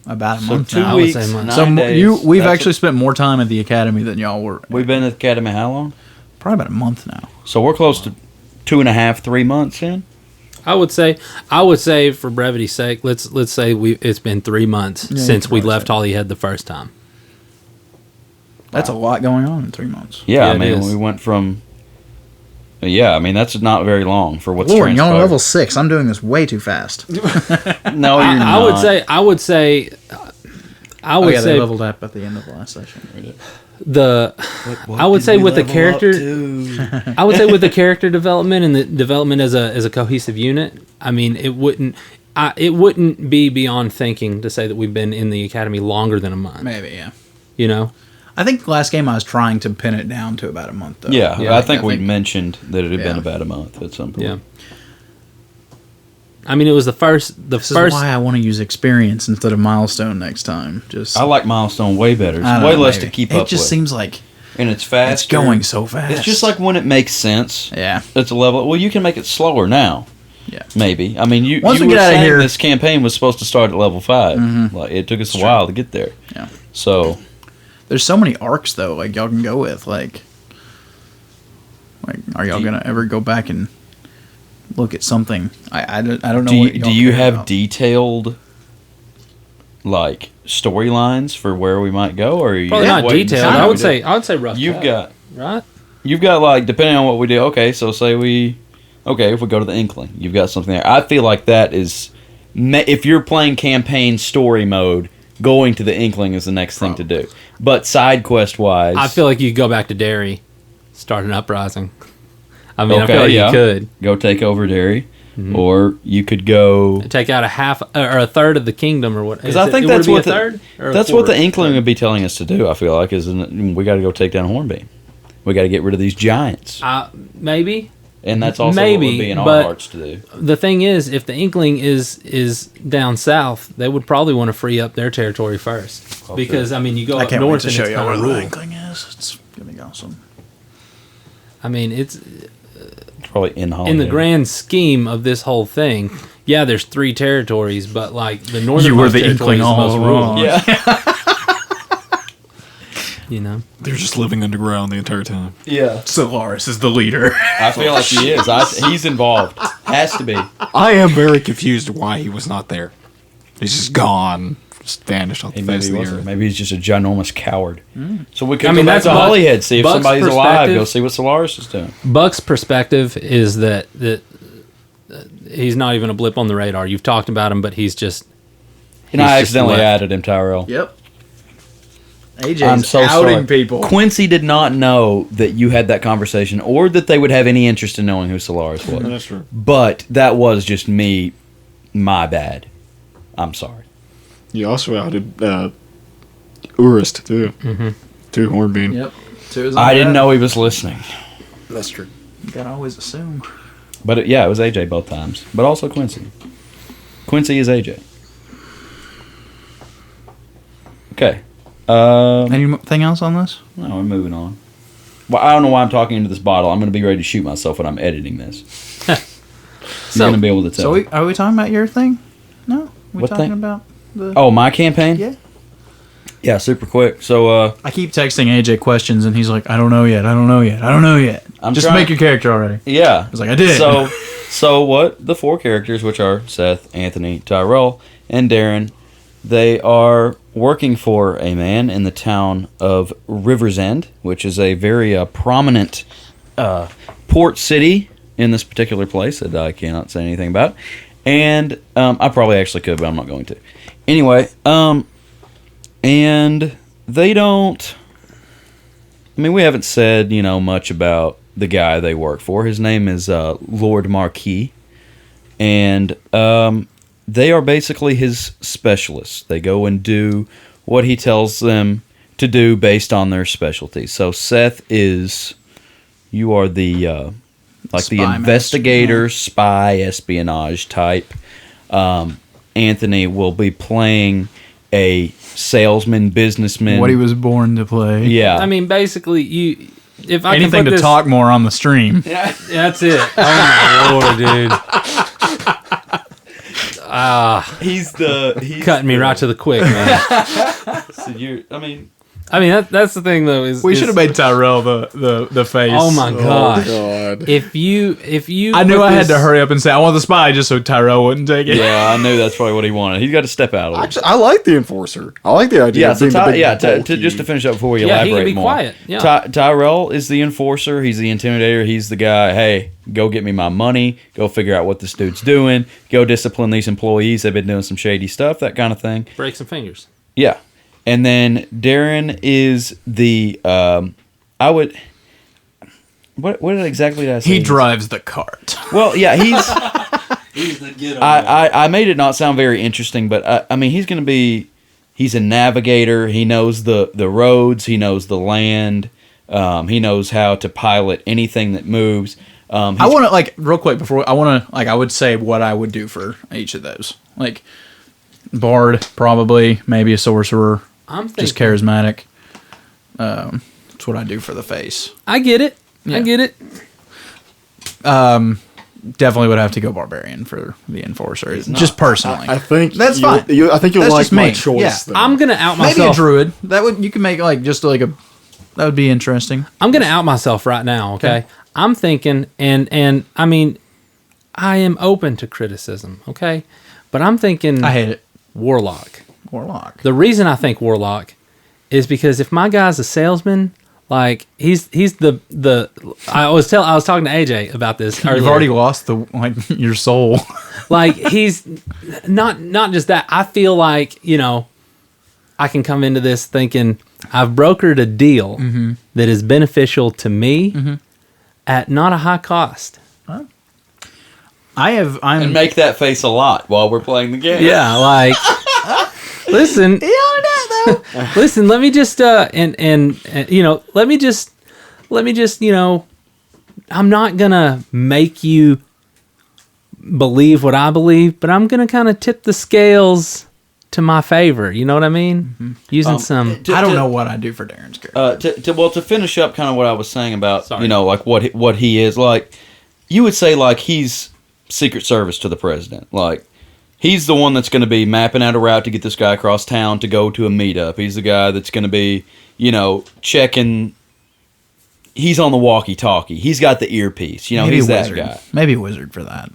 C: about a
B: so
C: month
B: 2
C: now.
E: would
B: weeks,
E: say
B: 9
E: months.
C: So
B: days.
C: we've
B: That's
C: actually spent more time at the academy than y'all were.
B: we've been at the academy how long?
C: Probably about a month now.
B: So we're close to 2.5, 3 months in.
E: I would say for brevity's sake, let's say it's been 3 months
C: Yeah,
E: since
C: you
E: we
C: could
E: left
C: probably
E: Hollyhead the first time.
C: That's a lot going on in 3 months.
B: Yeah,
E: Yeah,
B: I
E: it
B: mean,
E: is.
B: we went from. Yeah, I mean that's not very long for what's
C: Lord, y'all are
B: transpired.
C: level 6. I'm doing this way too fast.
B: No, you're
E: I
B: not.
E: would say I would say
C: They
E: say
C: leveled up at the end of the last session.
E: the I would say with the character I would say with the character development and the development as a cohesive unit, I mean it wouldn't be beyond thinking to say that we've been in the academy longer than a month.
C: Maybe, yeah.
E: You know?
C: I think last game I was trying to pin it down to about a month, though.
B: Yeah,
E: Yeah,
B: I think we mentioned that it had been
C: Yeah.
B: about a month at some point.
E: Yeah. I mean it was the first
C: This is why I want to use experience instead of milestone next time. Just
B: I like Milestone way better. It's
C: I don't
B: way
C: know,
B: less
C: maybe.
B: to keep
C: it
B: up
C: just
B: with.
C: seems like
B: And it's fast.
C: it's going so fast.
B: It's just like when it makes sense.
C: yeah.
B: It's a level. Well, you can make it slower now.
C: Yeah.
B: Maybe. I mean, you.
C: Once
B: you
C: we
B: were
C: get outta
B: saying
C: here-
B: this campaign was supposed to start at level 5. Like it took us a while to get there.
C: Yeah.
B: So
C: There's so many arcs though, like y'all can go with. Like are y'all gonna ever go back and look at something? I don't know.
B: do you,
C: what y'all
B: do you
C: care
B: have
C: about.
B: detailed like storylines for where we might go, or are you
E: probably
B: just
E: not
B: waiting to see
E: detailed.
B: what
E: I
B: we
E: would
B: do?
E: say rough.
B: You've
E: cut,
B: got
E: right?
B: You've got like depending on what we do. Okay, so say if we go to the Inkling, you've got something there. I feel like that is if you're playing campaign story mode, going to the Inkling is the next thing to do. But side quest wise,
E: I feel like you could go back to Derry, start an uprising. I mean, I
B: Okay,
E: feel like
B: yeah.
E: you could
B: go take over Derry, or you could go.
E: take out a half or a third of the kingdom, or what?
B: Because I think that's what the
E: or a
B: that's what the
E: quarter?
B: Inkling would be telling us to do. I feel like is we got to go take down Hornbeam. We got to get rid of these giants,
E: Maybe.
B: and that's also
E: Maybe,
B: what would be in our
E: but-
B: hearts to do.
E: The thing is, if the Inkling is down south, they would probably want to free up their territory first. Because, I mean, you go
C: I
E: up
C: can't wait
E: north
C: to
E: and
C: show
E: it's
C: you
E: kind
C: where
E: of
C: the
E: rural.
C: Inkling is. It's gonna be awesome.
E: I mean, it's
B: It's probably in Hollywood.
E: in the grand scheme of this whole thing. Yeah, there's 3 territories, but like the northern
C: You were the
E: territory
C: Inkling
E: is the most
C: all
E: rural.
C: along.
B: Yeah,
E: You know,
D: They're just living underground the entire time.
B: yeah.
C: Solaris is the leader.
B: I feel like he is. He's involved. Has to be.
D: I am very confused why he was not there. He's just gone. Just vanished off the
B: Maybe
D: face
B: he
D: of the
B: wasn't.
D: earth.
B: Maybe he's just a ginormous coward. So we could
E: I mean,
B: go back
E: that's
B: to
E: Buck-
B: Hollyhead, see if
E: Buck's
B: somebody's alive.
E: perspective.
B: Go see what Solaris is doing.
E: Buck's perspective is that he's not even a blip on the radar. You've talked about him, but he's just.
B: And I
E: he's just
B: accidentally
E: left.
B: added him, Tyrell.
C: Yep. AJ's
B: I'm so
C: outing
B: sorry.
C: people.
B: Quincy did not know that you had that conversation or that they would have any interest in knowing who Solaris was.
D: That's true.
B: But that was just me. My bad. I'm sorry.
D: You also outed Urist, too. Mm-hmm. Too Hornbeam.
C: Yep. So it was
B: I didn't know he was listening.
D: That's true.
C: You gotta always assume.
B: But it was AJ both times. But also Quincy. Quincy is AJ. Okay.
C: Anything else on this?
B: No, we're moving on. Well, I don't know why I'm talking into this bottle. I'm going to be ready to shoot myself when I'm editing this. You're going to be able to tell.
C: So are we talking about your thing? No. We
B: What
C: talking
B: thing?
C: about the?
B: Oh, my campaign?
C: Yeah.
B: Yeah, super quick. So,
C: I keep texting AJ questions and he's like, I don't know yet. I don't know yet. I don't know yet.
B: I'm
C: Just
B: trying-
C: make your character already.
B: yeah.
C: I was like, I did.
B: So what the 4 characters, which are Seth, Anthony, Tyrell, and Darren, they are working for a man in the town of River's End, which is a very prominent port city in this particular place that I cannot say anything about. And I probably actually could, but I'm not going to. Anyway, and they don't... I mean, we haven't said, much about the guy they work for. His name is Lord Marquis. And they are basically his specialists. They go and do what he tells them to do based on their specialty. So Seth is... You are the... the
C: Spy
B: investigator,
C: master.
B: spy, espionage type. Anthony will be playing a salesman, businessman.
C: what he was born to play.
B: Yeah.
E: I mean, basically, if I
C: Anything
E: can put
C: to
E: this,
C: talk more on the stream.
E: That's it. Oh my lord, dude!
B: he's
E: Cutting me right to the quick, man.
B: So
E: I mean, that's the thing, though. Is
C: We should have made Tyrell the face.
E: Oh my gosh!
D: God.
E: If you,
C: I knew
E: put
C: I had
E: this-
C: to hurry up and say I want the spy just so Tyrell wouldn't take it.
B: Yeah, I knew that's probably what he wanted. He's got to step out a little.
D: Actually, I like the Enforcer. I like the idea
B: Yeah,
D: of
B: so
D: being the big bulky-
B: just to finish up before we
E: Yeah,
B: elaborate
E: he can be
B: more.
E: quiet, yeah.
B: Tyrell is the enforcer. He's the intimidator. He's the guy. Hey, go get me my money. Go figure out what this dude's doing. Go discipline these employees. They've been doing some shady stuff. That kind of thing.
E: break some fingers.
B: Yeah, and then Darren is the What exactly did I say?
C: He drives the cart.
B: Well, yeah, he's the get I made it not sound very interesting, but I mean, he's a navigator. He knows the roads. He knows the land. He knows how to pilot anything that moves.
C: I want to real quick before I would say what I would do for each of those. Bard, probably, maybe a sorcerer,
E: I'm thinking.
C: just charismatic. That's what I do for the face.
E: I get it.
C: Yeah.
E: I get it.
C: Definitely would have to go barbarian for the enforcer. Just personally.
D: I think
C: That's
D: you'll-
C: fine.
D: I think you'll
C: That's
D: like
C: just
D: my
C: me.
D: choice.
C: Yeah.
D: Then.
E: I'm gonna out
C: Maybe a
E: myself.
C: druid. You can make that would be interesting.
E: I'm gonna out myself right now. Okay. I'm thinking, and I mean, I am open to criticism. Okay, but I'm thinking.
C: I hate it.
E: Warlock.
C: Warlock.
E: The reason I think Warlock is because if my guy's a salesman, he's the I was talking to AJ about this earlier.
C: You've already lost your soul.
E: He's not just that. I feel like, I can come into this thinking I've brokered a deal that is beneficial to me at not a high cost.
B: and make that face a lot while we're playing the game.
E: Yeah, listen. Listen, let me just let me just let me just, I'm not going to make you believe what I believe, but I'm going to kind of tip the scales to my favor. You know what I mean? Using some...
C: I don't know what I do for Darren's character.
B: To finish up kind of what I was saying about,
E: Sorry.
B: like what he is, like, you would say, like, he's Secret Service to the president. Like, he's the one that's going to be mapping out a route to get this guy across town to go to a meetup. He's the guy that's going to be, checking... He's on the walkie-talkie. He's got the earpiece.
C: Maybe
B: He's
C: a
B: that
C: wizard.
B: guy.
C: Maybe a wizard for that.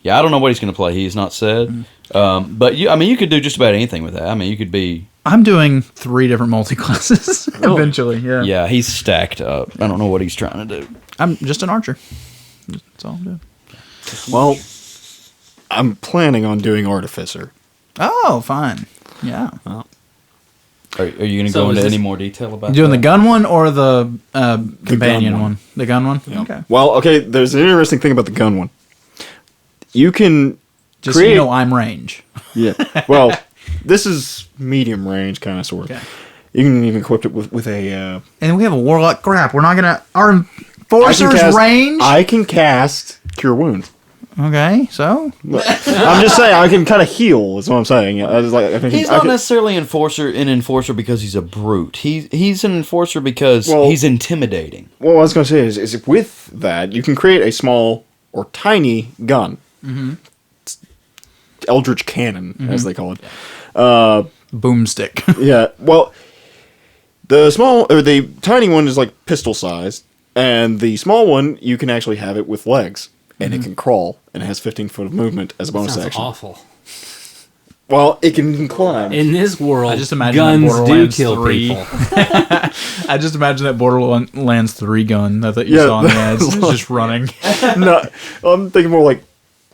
B: Yeah, I don't know what he's going to play. He's not said. But you could do just about anything with that. I mean, you could be.
C: I'm doing 3 different multi-classes eventually. Yeah.
B: Yeah, he's stacked up. I don't know what he's trying to do.
C: I'm just an archer. That's all I'm doing.
D: Well, I'm planning on doing artificer.
C: Oh, fine. Yeah.
B: Are you going to
E: So
B: go
E: is
B: into
E: this-
B: any more detail about
C: You doing
B: that?
C: the gun one or the companion
D: gun
C: one?
D: one.
C: The gun one?
D: Yeah.
C: Okay.
D: Well, okay. There's an interesting thing about the gun one. You can
C: Just so
D: create.
C: you know, I'm range.
D: Yeah. Well, this is medium range, kind of sort of.
C: Okay.
D: You can even equip it with a.
C: And then we have a warlock. Crap, we're not gonna. Our
D: I can
C: enforcer's
D: cast-
C: range.
D: I can cast Cure Wounds.
C: Okay, so
D: I'm just saying I can kind of heal. Is what I'm saying. I can,
B: He's
D: I
B: not
D: can-
B: necessarily an enforcer because he's a brute. He's an enforcer because
D: Well-
B: he's intimidating.
D: What I was going to say is with that you can create a small or tiny gun. Mm-hmm. Eldritch cannon, as they call it.
C: boomstick.
D: Yeah. Well, the tiny one is like pistol sized, and the small one you can actually have it with legs, and it can crawl, and it has 15 foot of movement as a bonus
E: Sounds
D: action.
E: awful.
D: Well, it can climb.
E: In this world,
C: I just imagine that
E: guns do
C: Borderlands
E: kill
C: 3.
E: people.
C: I just imagine that Borderlands 3 gun that you
D: Yeah,
C: saw on the ads. It's just running.
D: No, I'm thinking more like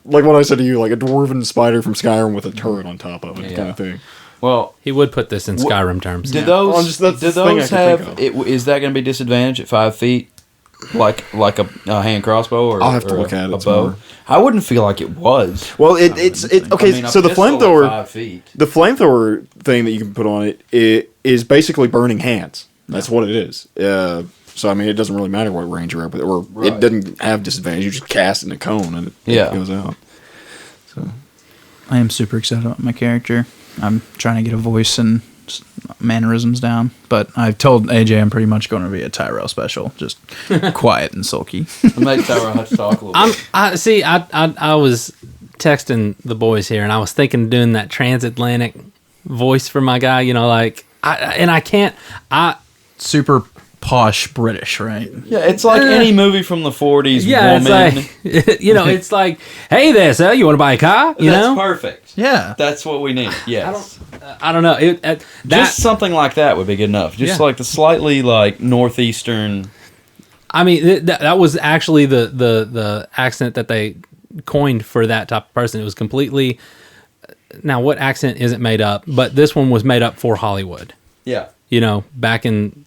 D: what I said to you, like a dwarven spider from Skyrim with a turret on top of it,
B: Yeah.
D: kind of thing.
B: Well,
E: He would put this in Skyrim terms.
B: do
D: Well,
B: those
D: that's
B: do
D: the thing I
B: those
D: can
B: have?
D: think
B: Is that going to be disadvantage at 5 feet? Like a hand crossbow or
D: I'll have to
B: or
D: look at it
B: a
D: some
B: bow?
D: more.
B: I wouldn't feel like it was.
D: Well, it's okay.
B: I mean, a
D: So the
B: pistol at
D: flamethrower,
B: 5 feet.
D: the flamethrower thing that you can put on it is basically burning hands. That's what it is. So I mean, it doesn't really matter what range you're at, but it
B: Right.
D: doesn't have disadvantage. You just cast it in a cone and it goes out.
C: I am super excited about my character. I'm trying to get a voice and mannerisms down, but I've told AJ I'm pretty much going to be a Tyrel special, just quiet and sulky.
B: Make Tyrell have to talk a little bit.
E: I was texting the boys here, and I was thinking of doing that transatlantic voice for my guy. I can't.
C: Super posh British, right?
B: Yeah, it's like any movie from the 40s.
E: Yeah,
B: woman.
E: it's like it's like, hey there, sir, you want to buy a car? You
B: That's
E: know,
B: perfect.
C: Yeah.
B: That's what we need. Yes.
E: I don't know. That
B: Just something like that would be good enough. Just
E: Yeah.
B: like the slightly like northeastern.
E: I mean, that was actually the accent that they coined for that type of person. It was completely. Now, what accent isn't made up? But this one was made up for Hollywood.
B: Yeah.
E: Back in.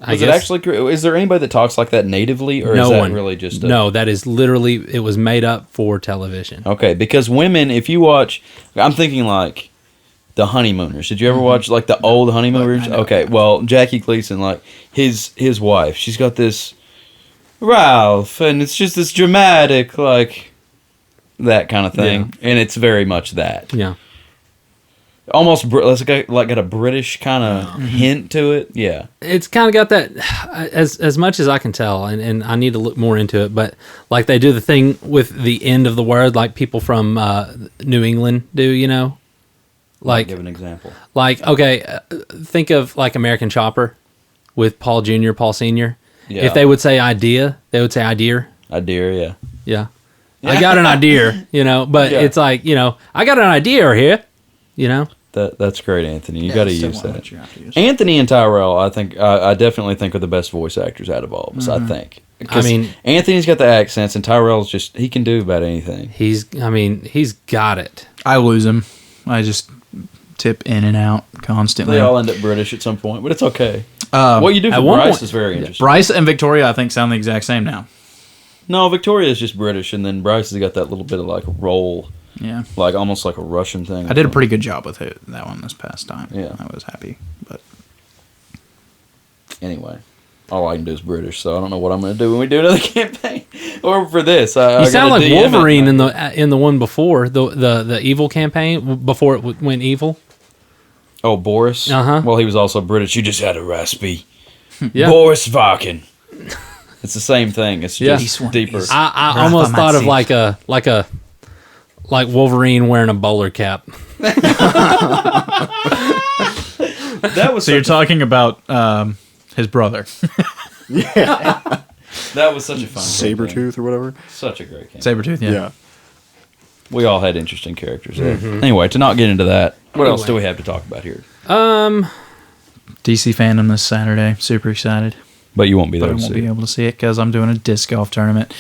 B: Is it actually? Is there anybody that talks like that natively, or is
E: no
B: that
E: one
B: really just?
E: No, that is literally. It was made up for television.
B: Okay, because women, if you watch, I'm thinking like the Honeymooners. Did you ever watch like the old Honeymooners?
C: I know.
B: Okay, well, Jackie Gleason, like his wife, she's got this Ralph, and it's just this dramatic like that kind of thing, and it's very much that.
E: Yeah.
B: Almost got a British kind of hint to it. Yeah.
E: It's kind of got that, as much as I can tell, and I need to look more into it, but like they do the thing with the end of the word, like people from New England do, like
B: Give an example.
E: like okay, think of like American Chopper with Paul Jr., Paul Sr.
B: Yeah.
E: If they would say idea, they would say idea.
B: Idea, yeah.
E: Yeah. I got an idea, but
B: Yeah.
E: it's like, I got an idea here,
B: That's great, Anthony. You got to use
C: Still one
B: that.
C: you have to use.
B: Anthony and Tyrell, I think, I definitely think are the best voice actors out of all of us. I think. 'Cause
E: I mean-
B: Anthony's got the accents, and Tyrell's he can do about anything.
E: he's got it.
C: I lose him. I just tip in and out constantly.
B: They all end up British at some point, but it's okay.
C: Um,
B: What you do
E: at
B: for
E: one
B: Bryce
E: point-
B: is very interesting.
C: Bryce and Victoria, I think, sound the exact same now.
B: No, Victoria's just British, and then Bryce has got that little bit of like a roll,
C: Yeah.
B: like almost like a Russian thing.
C: I did a pretty good job with that one this past time.
B: Yeah.
C: I was happy. But
B: Anyway, all I can do is British, so I don't know what I'm going to do when we do another campaign or for this.
E: You sound like Wolverine in the one before the evil campaign before it went evil.
B: Oh, Boris. Well, he was also British. You just had a raspy Boris Varkin. It's the same thing. It's just deeper.
E: I almost thought of like Wolverine wearing a bowler cap.
B: That was
C: so you're talking about his brother.
B: Yeah. That was such a fun
D: Sabretooth or whatever.
B: Such a great game.
C: Sabretooth, yeah.
B: We all had interesting characters there. Anyway, to not get into that, what else do we have to talk about here?
C: DC fandom this Saturday. Super excited.
B: But you won't be there
C: But I
B: to
C: won't
B: see
C: be
B: it.
C: able to see it because I'm doing a disc golf tournament.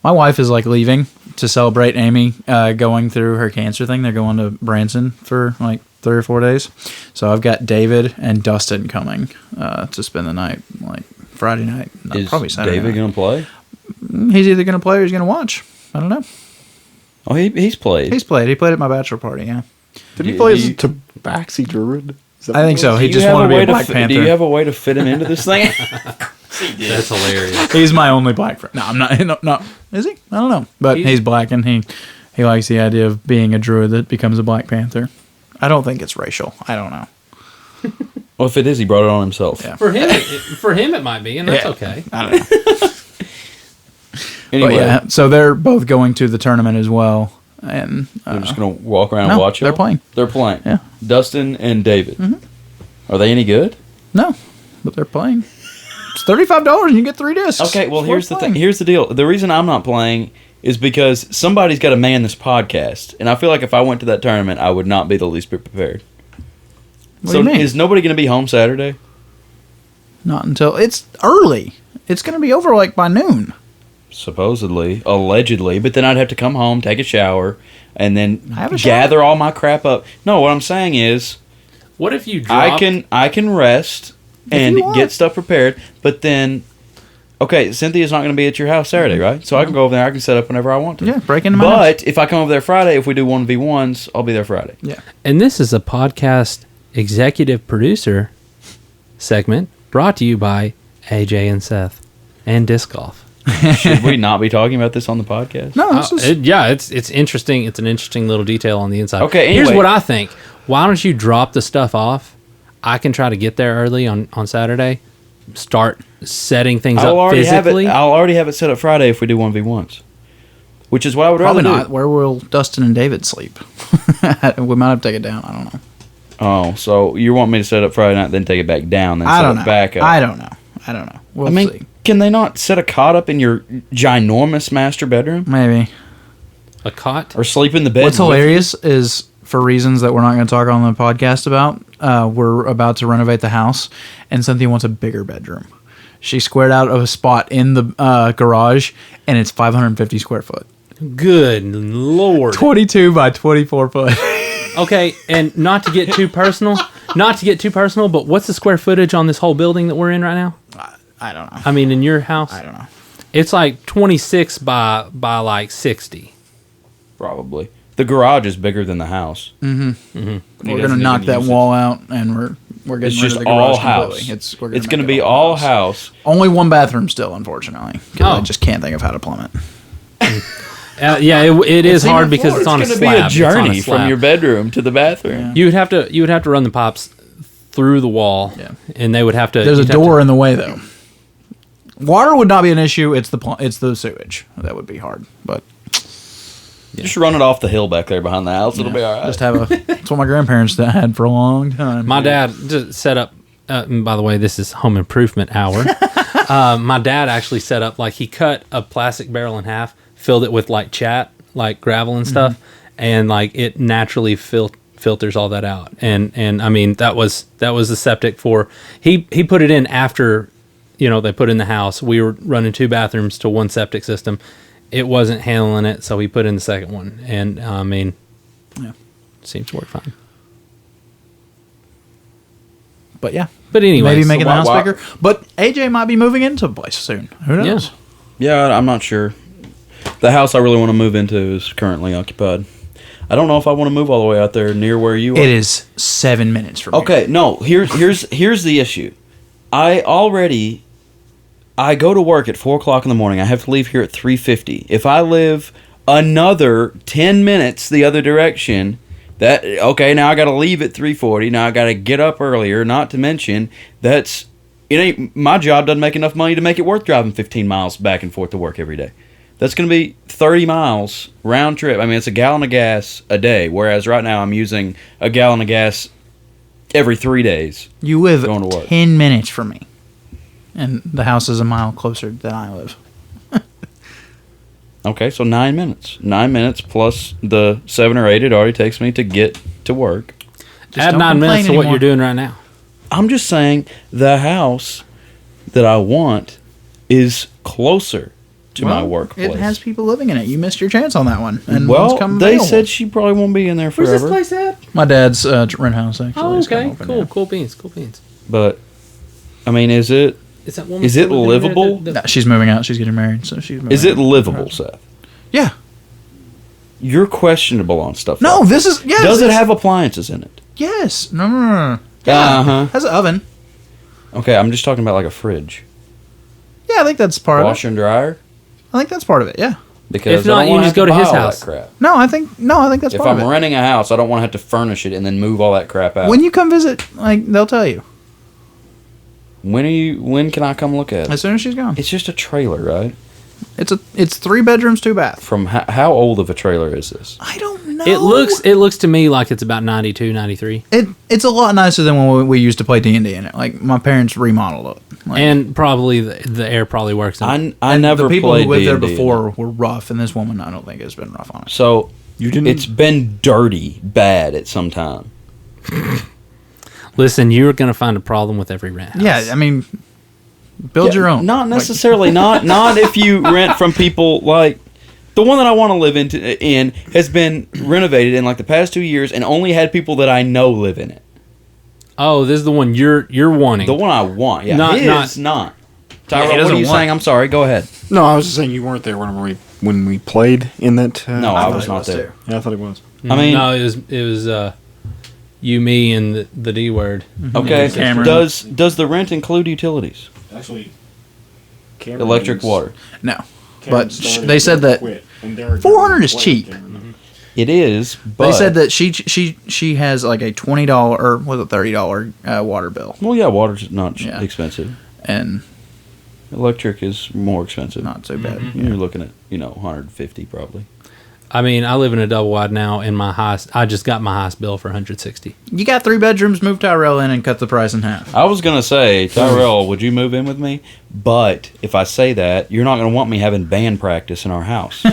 C: My wife is like leaving to celebrate Amy going through her cancer thing. They're going to Branson for like 3 or 4 days. So I've got David and Dustin coming to spend the night, like Friday night. No,
B: Is
C: probably Saturday
B: David
C: night.
B: going to play?
C: He's either going to play or he's going to watch. I don't know.
B: Oh, he's played.
C: He's played. He played at my bachelor party, yeah.
D: Did he play as a Tabaxi Druid?
C: I think so. He just wanted to be a Black Panther.
B: Do you have a way to fit him into this thing?
E: That's hilarious.
C: He's my only black friend. No, I'm not. No, is he? I don't know. But he's black, and he likes the idea of being a druid that becomes a Black Panther. I don't think it's racial. I don't know.
B: Well, if it is, he brought it on himself.
C: Yeah.
E: For him, it might be, and that's okay.
C: I don't know.
B: Anyway,
C: But yeah, so they're both going to the tournament as well, and
B: they're just going to walk around and watch it.
C: They're playing.
B: They're playing.
C: Yeah.
B: Dustin and David. Are they any good?
C: No, but they're playing. It's $35 and you get 3 discs.
B: Okay, well,
C: It's
B: here's the
C: worth
B: thing.
C: playing.
B: Here's the deal. The reason I'm not playing is because somebody's got to man this podcast, and I feel like if I went to that tournament, I would not be the least bit prepared.
C: What do you mean?
B: Is nobody going to be home Saturday?
C: Not until it's early. It's going to be over like by noon.
B: Supposedly, allegedly, but then I'd have to come home, take a shower, and then
C: Have a shower?
B: gather all my crap up. No, what I'm saying is,
E: What if you dropped...
B: I can rest and
C: you want.
B: get stuff prepared, but then, okay, Cynthia's not going to be at your house Saturday, right? So I can go over there, I can set up whenever I want to.
C: Yeah, break into my house.
B: But if I come over there Friday, if we do 1v1s, I'll be there Friday.
C: Yeah.
E: And this is a podcast executive producer segment brought to you by AJ and Seth and Disc Golf.
B: Should we not be talking about this on the podcast?
C: No, this is...
E: It's interesting. It's an interesting little detail on the inside.
B: Okay,
E: Here's
B: anyway.
E: what I think. Why don't you drop the stuff off? I can try to get there early on Saturday. Start setting things up physically.
B: I'll already have it set up Friday if we do 1v1s. Which is what I would
C: Probably
B: rather
C: not.
B: do.
C: Where will Dustin and David sleep? We might have to take it down. I don't know.
B: Oh, so you want me to set up Friday night, then take it back down, then
C: I
B: set
C: don't
B: it
C: know.
B: back up?
C: I don't know. We'll
B: I mean,
C: see.
B: can they not set a cot up in your ginormous master bedroom?
C: Maybe.
E: A cot.
B: Or sleep in the bed?
C: What's
B: with
C: hilarious is, for reasons that we're not going to talk on the podcast about, we're about to renovate the house, and Cynthia wants a bigger bedroom. She squared out a spot in the garage, and it's 550 square foot.
E: Good Lord.
C: 22 by 24 foot.
E: Okay, and not to get too personal, but what's the square footage on this whole building that we're in right now?
C: I don't know.
E: I mean, in your house?
C: I don't know.
E: It's like 26 by like 60.
B: Probably. The garage is bigger than the house.
C: We're going to knock that wall out, and we're getting
B: It's
C: rid
B: just
C: of the garage
B: all house.
C: completely.
B: It's
C: We're
B: going
C: make
B: to
C: it
B: be all house.
C: Only one bathroom still, unfortunately, because I
E: Oh.
C: just can't think of how to plumb it.
E: Yeah, it is hard because it's on a
B: It's
E: slab.
B: going to be a
E: It's on
B: journey from
E: slab.
B: your bedroom to the bathroom.
E: You would have to run the pops through the wall,
C: Yeah.
E: and they would have to.
C: There's a
E: you'd have
C: door in the way, though. Water would not be an issue. It's the sewage that would be hard. But
B: Just run it off the hill back there behind the house. It'll be all right.
C: just have a. That's what my grandparents had for a long time.
E: My dad just set up. And by the way, this is home improvement hour. My dad actually set up, like, he cut a plastic barrel in half, filled it with like chat, like gravel and stuff, and like it naturally filters all that out. And I mean that was the septic for he put it in after, they put in the house. We were running 2 bathrooms to one septic system. It wasn't handling it, so he put in the second one, and I mean,
C: Yeah.
E: seems to work fine.
C: But yeah,
E: But anyway,
C: maybe making the house
B: why-
C: bigger. But AJ might be moving into a place soon. Who knows?
B: Yeah, I'm not sure. The house I really want to move into is currently occupied. I don't know if I want to move all the way out there near where you are.
C: It is 7 minutes from here.
B: Okay, no. Here's the issue. I already I go to work at 4 o'clock in the morning. I have to leave here at 3:50. If I live another 10 minutes the other direction, now I got to leave at 3:40. Now I got to get up earlier. Not to mention my job doesn't make enough money to make it worth driving 15 miles back and forth to work every day. That's going to be 30 miles round trip. I mean, it's a gallon of gas a day, whereas right now I'm using a gallon of gas every 3 days.
C: You live
B: Going to work.
C: 10 minutes from me. And the house is a mile closer than I live.
B: Okay, so 9 minutes. 9 minutes plus the 7 or 8 it already takes me to get to work.
E: Add
C: don't
E: 9 minutes
C: complain
E: to what
C: anymore.
E: you're doing right now.
B: I'm just saying the house that I want is closer to my workplace.
C: It has people living in it. You missed your chance on that one. And
B: Well,
C: one's come
B: they
C: available.
B: said she probably won't be in there forever.
E: at?
C: My dad's rent house, actually.
E: Oh,
C: is
E: okay.
C: coming open,
E: Cool.
C: yeah.
E: Cool beans. Cool beans.
B: But, I mean, is it
E: Is that woman
B: Is it
E: still living there?
B: livable?
C: No, she's moving out. She's getting married, so she's moving
B: is it
C: out.
B: livable, Seth?
C: Yeah.
B: You're questionable on stuff.
C: No,
B: like
C: this is... Yes,
B: Does it
C: this-
B: have appliances in it?
C: Yes. No. Yeah.
B: Uh-huh.
C: Has an oven.
B: Okay, I'm just talking about like a fridge.
C: Yeah, I think that's part
B: Washer
C: of it.
B: and dryer?
C: I think that's part of it, yeah.
B: Because
E: If not,
B: I don't
E: you
B: wanna
E: just
B: have
E: go to
B: buy
E: his
B: all that
E: house.
B: crap.
C: No, I think that's
B: If
C: part of
B: I'm
C: it.
B: renting a house, I don't want to have to furnish it and then move all that crap out.
C: When you come visit, they'll tell you.
B: When can I come look at it?
C: As soon as she's gone.
B: It's just a trailer, right?
C: It's 3 bedrooms, 2 baths.
B: From how old of a trailer is this?
C: I don't know.
E: It looks to me like it's about 92, 93.
C: It's a lot nicer than when we used to play D&D in it. Like, my parents remodeled it. Like,
E: And probably the air probably works. In
B: I
C: and
B: never
C: the people
B: played
C: who lived there
B: D&D.
C: before were rough, and this woman, I don't think, has been rough on it.
B: So
D: You didn't.
B: it's been dirty, bad at some time.
E: Listen, you're going to find a problem with every rent house.
C: Yeah, I mean, build your own.
B: Not necessarily. not if you rent from people like the one that I want to live in has been renovated in like the past 2 years and only had people that I know live in it.
E: Oh, this is the one you're wanting.
B: The one I want. Yeah,
E: Not-
B: his not. Tyrell,
C: he
B: what
C: doesn't
B: are you
C: want-
B: saying? I'm sorry. Go ahead.
D: No, I was just saying you weren't there when we played in that.
B: No, I
C: thought
B: was
C: he
B: not
C: was
B: there.
C: too.
D: Yeah, I thought he was.
B: I mean,
E: no, it was you, me, and the D word.
B: okay.
C: Cameron.
B: Does the rent include utilities?
D: Actually,
B: Electric, water.
C: No. But they said that 400 is cheap.
B: It is, but
C: They said that she has like a $20 or was it $30 water bill,
B: well, yeah, water's not
C: Yeah.
B: expensive.
C: and
B: Electric is more expensive.
C: not so bad.
B: You're looking at 150 probably.
E: I mean, I live in a double wide now, and I just got my highest bill for 160.
C: You got 3 bedrooms, move Tyrell in, and cut the price in half.
B: I was gonna say, Tyrell, would you move in with me? But if I say that, you're not gonna want me having band practice in our house.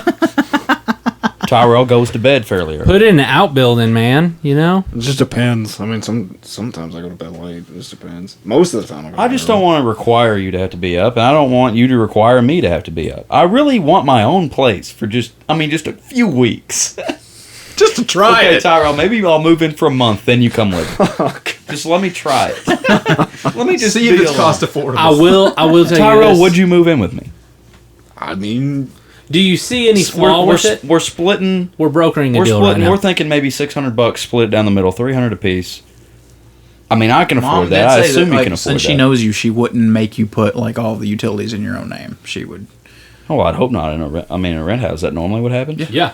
B: Tyrell goes to bed fairly early.
E: Put it in the outbuilding, man. You know.
D: It just depends. I mean, sometimes I go to bed late. It just depends. Most of the time,
B: I just don't want to require you to have to be up, and I don't want you to require me to have to be up. I really want my own place for just a few weeks.
C: Just to try
B: Okay, Tyrell, maybe I'll move in for a month, then you come with me. Just let me try it. Let me just
C: See if
B: be
C: it's
B: alone.
C: cost affordable.
E: I will tell you
B: Tyrell,
E: this.
B: would you move in with me?
D: I mean,
E: Do you see any flaw
B: We're
E: with it?
B: we're splitting.
E: We're brokering a
B: We're
E: deal
B: splitting.
E: right now.
B: We're thinking maybe $600, split it down the middle, $300 a piece. I mean, I can
C: Mom
B: afford
C: did
B: that. I
C: say
B: assume you
C: like,
B: can afford
C: since
B: that.
C: she knows you, she wouldn't make you put like all the utilities in your own name. She would,
B: Oh, I'd hope not. In a rent house, that normally would happen.
E: yeah.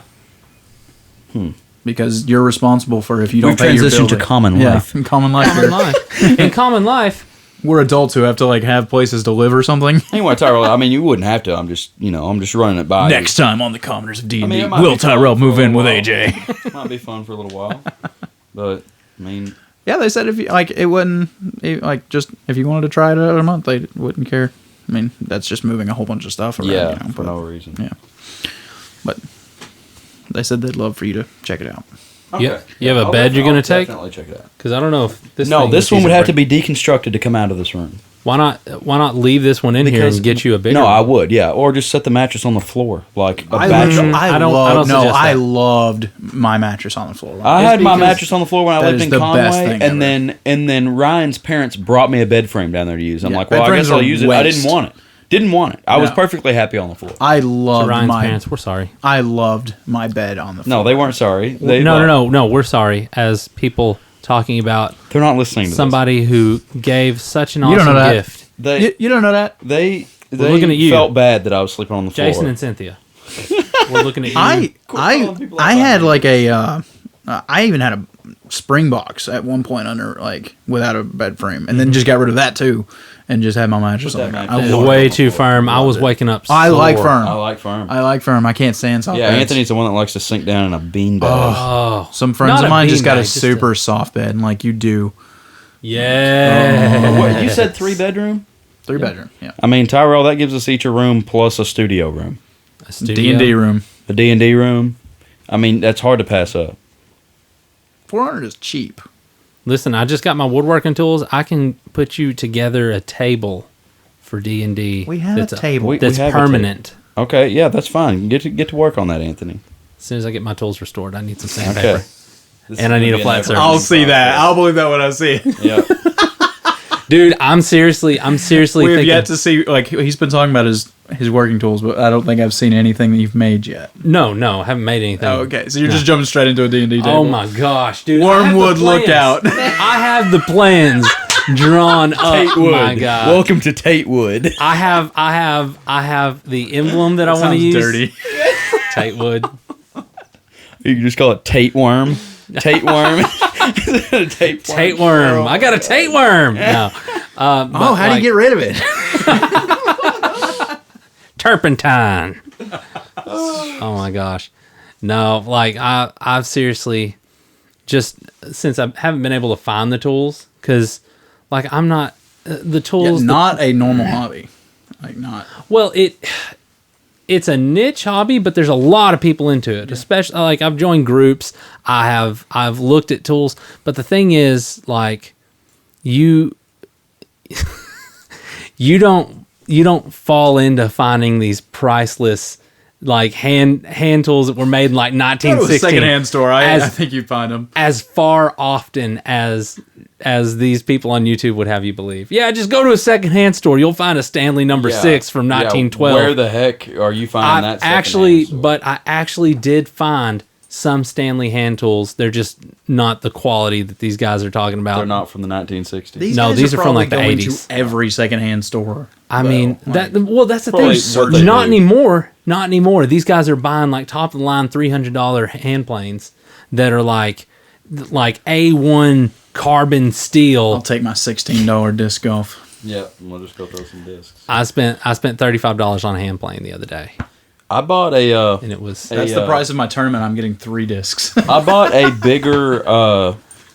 C: because you're responsible for if you don't
B: We've
C: pay your
B: transitioned
C: bill.
B: to common life.
C: In common life.
E: Common life. In common life,
C: We're adults who have to like have places to live or something.
B: Anyway, Tyrell, I mean, you wouldn't have to. I'm just running it by.
C: Next time on the Commoners of D&D,
B: I mean, it might
C: will
B: be fun
C: Tyrell
B: for
C: move
B: a
C: in with
B: while.
C: AJ?
B: You. Might be fun for a little while, but I mean,
C: Yeah, they said if you like, it wouldn't just if you wanted to try it out a month, they wouldn't care. I mean, that's just moving a whole bunch of stuff around.
B: yeah,
C: you know,
B: for
C: but,
B: no reason.
C: yeah. But they said they'd love for you to check it out.
E: You have a bed you're gonna take?
B: Definitely check it out.
E: because I don't know if this.
B: No,
E: thing
B: this
E: is
B: one would
E: easy
B: have
E: to
B: to be deconstructed to come out of this room.
E: Why not leave this one in here and get you a bigger?
B: No, I
E: one?
B: would, yeah, or just set the mattress on the floor like a
C: I
B: bachelor.
E: don't suggest that.
C: loved my mattress on the floor.
B: I
C: Just
B: had my
C: because
B: mattress on the floor when I
C: that
B: lived
C: is
B: in
C: the best
B: Conway,
C: thing
B: and then Ryan's parents brought me a bed frame down there to use. I'm
C: Yeah,
B: like,
C: bed
B: well, I
C: frames
B: guess I'll
C: are
B: use it. I
C: waste.
B: Didn't want it. I was
C: No.
B: perfectly happy on the floor.
C: I
E: To
C: loved
E: Ryan's
C: my
E: parents, we're sorry.
C: I loved my bed on the floor.
B: No, they weren't sorry. They,
E: No, we're sorry. As people talking about
B: They're not listening to
E: somebody who gave such an
C: You don't
E: awesome
C: know that.
E: gift.
B: this.
C: You don't know that?
B: They
E: We're looking at you.
B: Felt bad that I was sleeping on the floor.
E: Jason and Cynthia. We're looking at you.
C: I had like a I even had a spring box at one point under like without a bed frame, and then just got rid of that too, and just had my mattress on there.
E: It's way too firm. I was waking up.
C: I like
E: sore.
C: firm.
B: I like firm.
C: I like firm. I can't stand soft.
B: Yeah,
C: beds.
B: Anthony's the one that likes to sink down in a beanbag.
E: Oh,
C: Some friends
E: Not
C: of
E: a
C: mine just got a
E: beanbag, just
C: super soft bed, and like you do.
E: yeah.
B: What, you said 3-bedroom?
C: 3-bedroom. Yeah.
B: I mean, Tyrell, that gives us each a room plus a studio room.
C: D&D room.
B: A D&D room. I mean, that's hard to pass up.
C: 400 is cheap.
E: Listen, I just got my woodworking tools. I can put you together a table for D&D.
C: We have a table.
E: That's
B: we have a
E: permanent.
B: Okay, yeah, that's fine. Get to work on that, Anthony.
E: As soon as I get my tools restored, I need some
B: Okay.
E: sandpaper. And I need a flat surface.
C: I'll see that. I'll believe that when I see it.
B: Yeah.
E: Dude, I'm seriously
C: We have
E: thinking.
C: yet to see, like, he's been talking about his working tools, but I don't think I've seen anything that you've made yet.
E: No, I haven't made anything.
C: Oh, okay. So you're just jumping straight into a D&D table.
E: Oh my gosh, dude!
C: Wormwood
E: I have the
C: lookout.
E: plans. I have the plans drawn up. My God!
B: Welcome to Tatewood.
E: I have the emblem that I want to use.
C: dirty.
E: Tatewood.
B: You can just call it Tateworm. Tateworm.
E: Tateworm. I got a tapeworm. No.
C: Oh, how do you get rid of it?
E: turpentine? Oh my gosh. No, like I've seriously just since I haven't been able to find the tools because like I'm not the tools.
C: Not a normal hobby. Like not.
E: Well, it's a niche hobby, but there's a lot of people into it. Especially like I've joined groups. I've looked at tools, but the thing is like you don't fall into finding these priceless like hand tools that were made in like
C: Go to a
E: 1916
C: secondhand store. I
E: As-
C: think you find them.
E: as far often as these people on YouTube would have you believe. Yeah, just go to a secondhand store. You'll find a Stanley number 6 from 1912.
B: Where the heck are you finding that?
E: I actually did find some Stanley hand tools. They're just not the quality that these guys are talking about.
B: They're not from the 1960s.
E: These are from like the
C: probably going
E: 80s.
C: to every secondhand store.
E: I mean, that's the
B: probably
E: thing.
B: what they
E: Not
B: do.
E: anymore. Not anymore. These guys are buying like top of the line $300 hand planes that are like A1 carbon steel.
C: I'll take my $16 disc golf.
B: Yeah, we'll just go throw some discs.
E: I spent $35 on a hand plane the other day,
B: I bought a.
E: and it was
C: That's the price of my tournament. I'm getting 3 discs.
B: I bought a bigger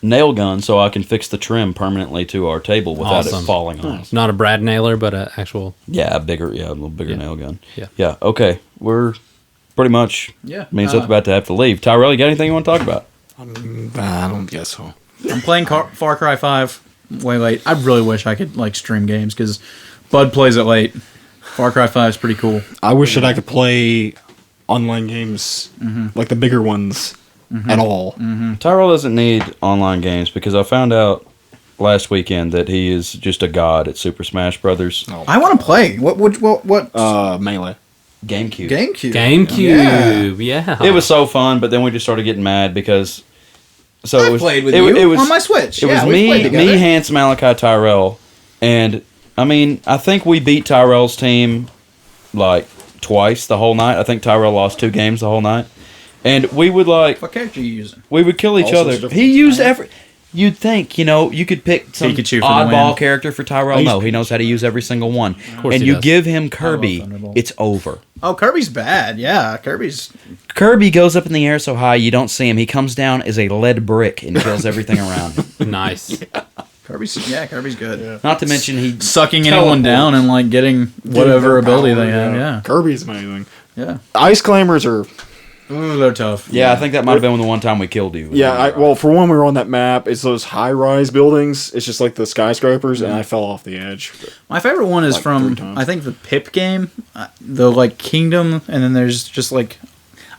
B: nail gun so I can fix the trim permanently to our table without
E: Awesome.
B: it falling on us.
E: not a Brad nailer, but an actual.
B: Yeah, a little bigger nail gun.
E: Yeah.
B: Yeah. Okay, we're pretty much.
C: Yeah.
B: Me and Seth about to have to leave. Tyrell, you got anything you want to talk about?
D: I don't guess so.
C: I'm playing Far Cry 5 way late. I really wish I could like stream games because Bud plays it late. Far Cry 5 is pretty cool.
D: I wish that I could play online games, like the bigger ones, at all.
B: Tyrell doesn't need online games because I found out last weekend that he is just a god at Super Smash Brothers.
C: I want to play. What?
D: Melee.
B: GameCube.
C: GameCube.
E: GameCube. Yeah.
B: It was so fun, but then we just started getting mad because. So
C: I played with you on my Switch.
B: It was
C: we played together.
B: me, Hans, Malachi, Tyrell, and I mean I think we beat Tyrell's team like twice the whole night. I think Tyrell lost 2 games the whole night, and we would like
C: What character are you using?
B: we would kill each
D: All sorts
B: other.
D: of different-
B: He used every. You'd think, you could pick some
C: Pikachu for the
B: oddball
C: win.
B: character for Tyrell. No, he knows how to use every single one.
E: course
B: And
E: he
B: you
E: does.
B: give him Kirby,
C: Thunderbolt.
B: it's over.
C: Oh, Kirby's bad. Yeah, Kirby's.
B: Kirby goes up in the air so high you don't see him. He comes down as a lead brick and kills everything around him.
E: nice.
C: Kirby's good.
B: Not to mention he
C: Sucking anyone down and like getting whatever
D: their
C: ability
D: power,
C: they have. Yeah,
D: Kirby's amazing.
C: yeah.
D: Ice Clambers are.
C: Ooh, they're tough.
B: Yeah, I think that might have been the one time we killed you.
D: Yeah, well, for one, we were on that map. It's those high-rise buildings. It's just like the skyscrapers, and I fell off the edge.
C: My favorite one is
D: Like 3
C: from
D: times.
C: I think the Pip game, the like Kingdom, and then there's just like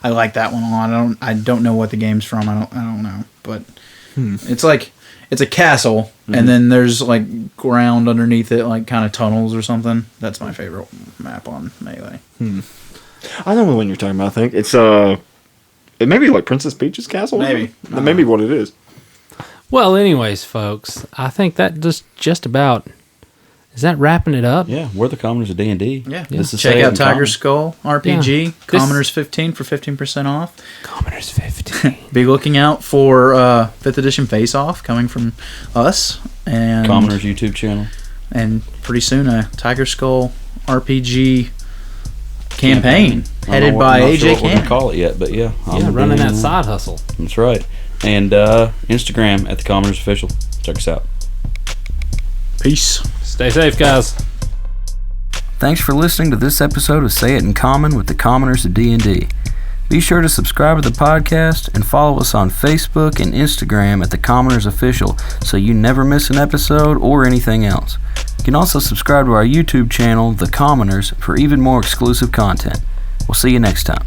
C: I like that one a lot. I don't know what the game's from. I don't know, but it's like it's a castle, and then there's like ground underneath it, like kind of tunnels or something. That's my favorite map on Melee.
D: I know the one you're talking about. I think it's it may be like Princess Peach's castle.
C: Maybe.
D: That may be what it is.
E: Well, anyways, folks, I think that just about Is that wrapping it up?
B: Yeah, we're the Commoners of D&D.
C: Yeah.
B: This is
C: Check
B: Say It
C: out
B: in
C: Tiger
B: Common.
C: Skull RPG.
E: Yeah.
C: Commoners 15 for 15% off.
E: Commoners 15.
C: Be looking out for 5th edition Face Off coming from us. And
B: Commoners YouTube channel.
C: And pretty soon a Tiger Skull RPG campaign headed by
B: I'm not
C: AJ
B: sure what we're
C: Cannon.
B: gonna call it yet, but yeah.
E: Yeah, running that side hustle.
B: That's right. And Instagram at the Commoners Official. Check us out.
C: Peace.
E: Stay safe, guys.
B: Thanks for listening to this episode of Say It in Common with the Commoners of D&D. Be sure to subscribe to the podcast and follow us on Facebook and Instagram at the Commoners Official so you never miss an episode or anything else. You can also subscribe to our YouTube channel, The Commoners, for even more exclusive content. We'll see you next time.